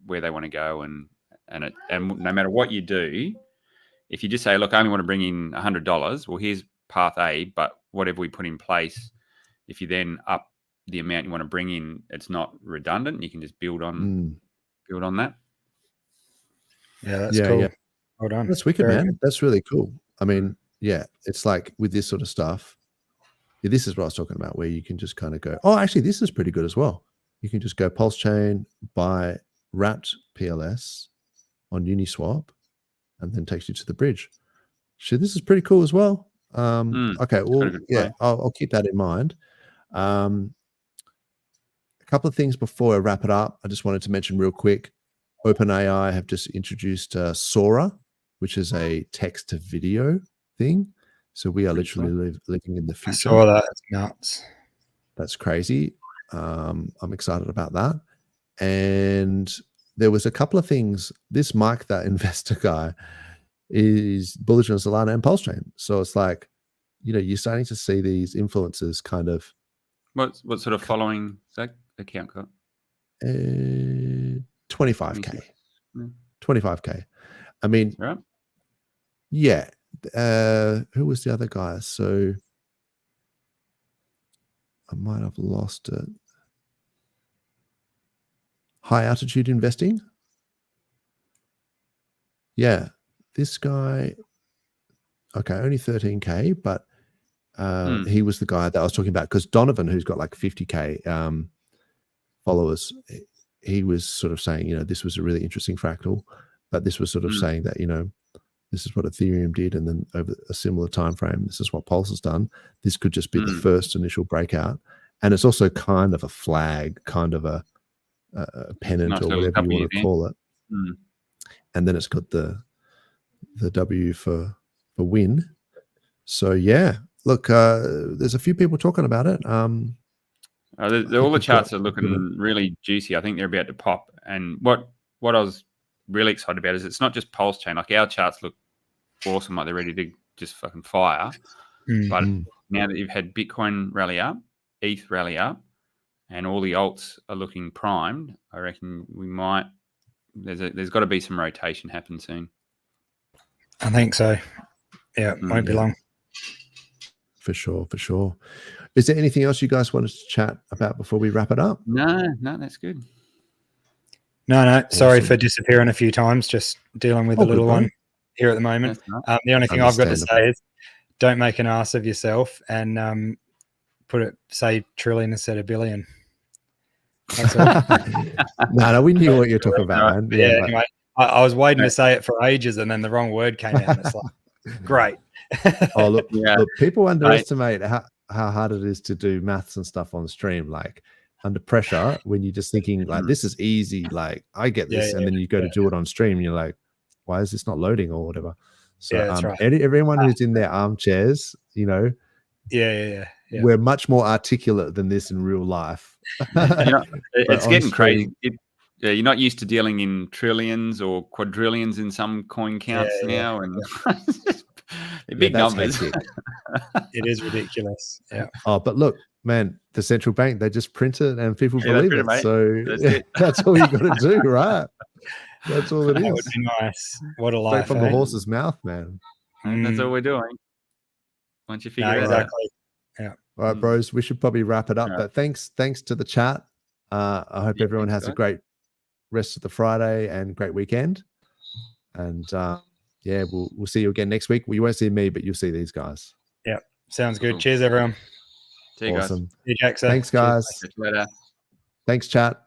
where they want to go, and no matter what you do, if you just say, "Look, I only want to bring in $100," well, here's path A, but whatever we put in place, if you then up the amount you want to bring in, it's not redundant. You can just build on that. Yeah, that's cool. Yeah. Well done. That's wicked, Very man. good. That's really cool. I mean, yeah, it's like with this sort of stuff. Yeah, this is what I was talking about, where you can just kind of go, oh, actually, this is pretty good as well. You can just go PulseChain, buy wrapped PLS on Uniswap, and then takes you to the bridge. So this is pretty cool as well. Okay, well, yeah, I'll keep that in mind. A couple of things before I wrap it up. I just wanted to mention real quick, OpenAI have just introduced Sora, which is a text to video thing. So we are literally living in the future. I saw that. It's nuts. That's crazy. I'm excited about that. And there was a couple of things. This Mike, that investor guy, is bullish on Solana and PulseChain. So it's like, you're starting to see these influencers kind of. What sort of following that account got? 25K. 25K. I mean, right. Yeah. Who was the other guy? So I might have lost it. High Altitude Investing. Yeah. This guy, okay, only 13K, but he was the guy that I was talking about, because Donovan, who's got like 50K followers, he was sort of saying, this was a really interesting fractal, but this was sort of saying that, this is what Ethereum did, and then over a similar time frame, this is what Pulse has done. This could just be the first initial breakout, and it's also kind of a flag, kind of a pennant, nice, or whatever you want to call it. And then it's got the W for win. So yeah, look, there's a few people talking about it. All the charts are looking really juicy. I think they're about to pop. And what I was really excited about is it's not just PulseChain. Like, our charts look awesome, like they're ready to just fucking fire. But now that you've had Bitcoin rally up, ETH rally up, and all the alts are looking primed, I reckon we might. There's got to be some rotation happen soon. I think so. Yeah, it won't be long. For sure, for sure. Is there anything else you guys wanted to chat about before we wrap it up? No, that's good. No. Awesome. Sorry for disappearing a few times. Just dealing with the little one here at the moment. The only thing I've got to say is, don't make an ass of yourself, and say trillion instead of billion. That's all. No, we knew what you're talking about, man. Yeah, anyway, I was waiting to say it for ages, and then the wrong word came out. It's like, great. Oh, look, people underestimate how hard it is to do maths and stuff on stream, like under pressure, when you're just thinking like, this is easy, like I get this, and then you go to do it on stream, and you're like, why is this not loading or whatever? So everyone who's in their armchairs, we're much more articulate than this in real life. It's getting crazy. You're not used to dealing in trillions or quadrillions in some coin counts now, and they're big numbers. It is ridiculous. Yeah. Oh, but look, man, the central bank, they just print it and people believe it. Mate. So that's all you got to do, right? That's all it is. That would be nice. What a life. Straight from the horse's mouth, man. And that's all we're doing. Once you figure it out. Yeah. All right, bros, we should probably wrap it up. But thanks to the chat. I hope everyone has a great rest of the Friday and great weekend. And we'll see you again next week. Well, you won't see me, but you'll see these guys. Yeah, sounds good. Cheers, everyone. See you guys. Awesome. See you, Jackson. Thanks, guys. Cheers. Later. Thanks, chat.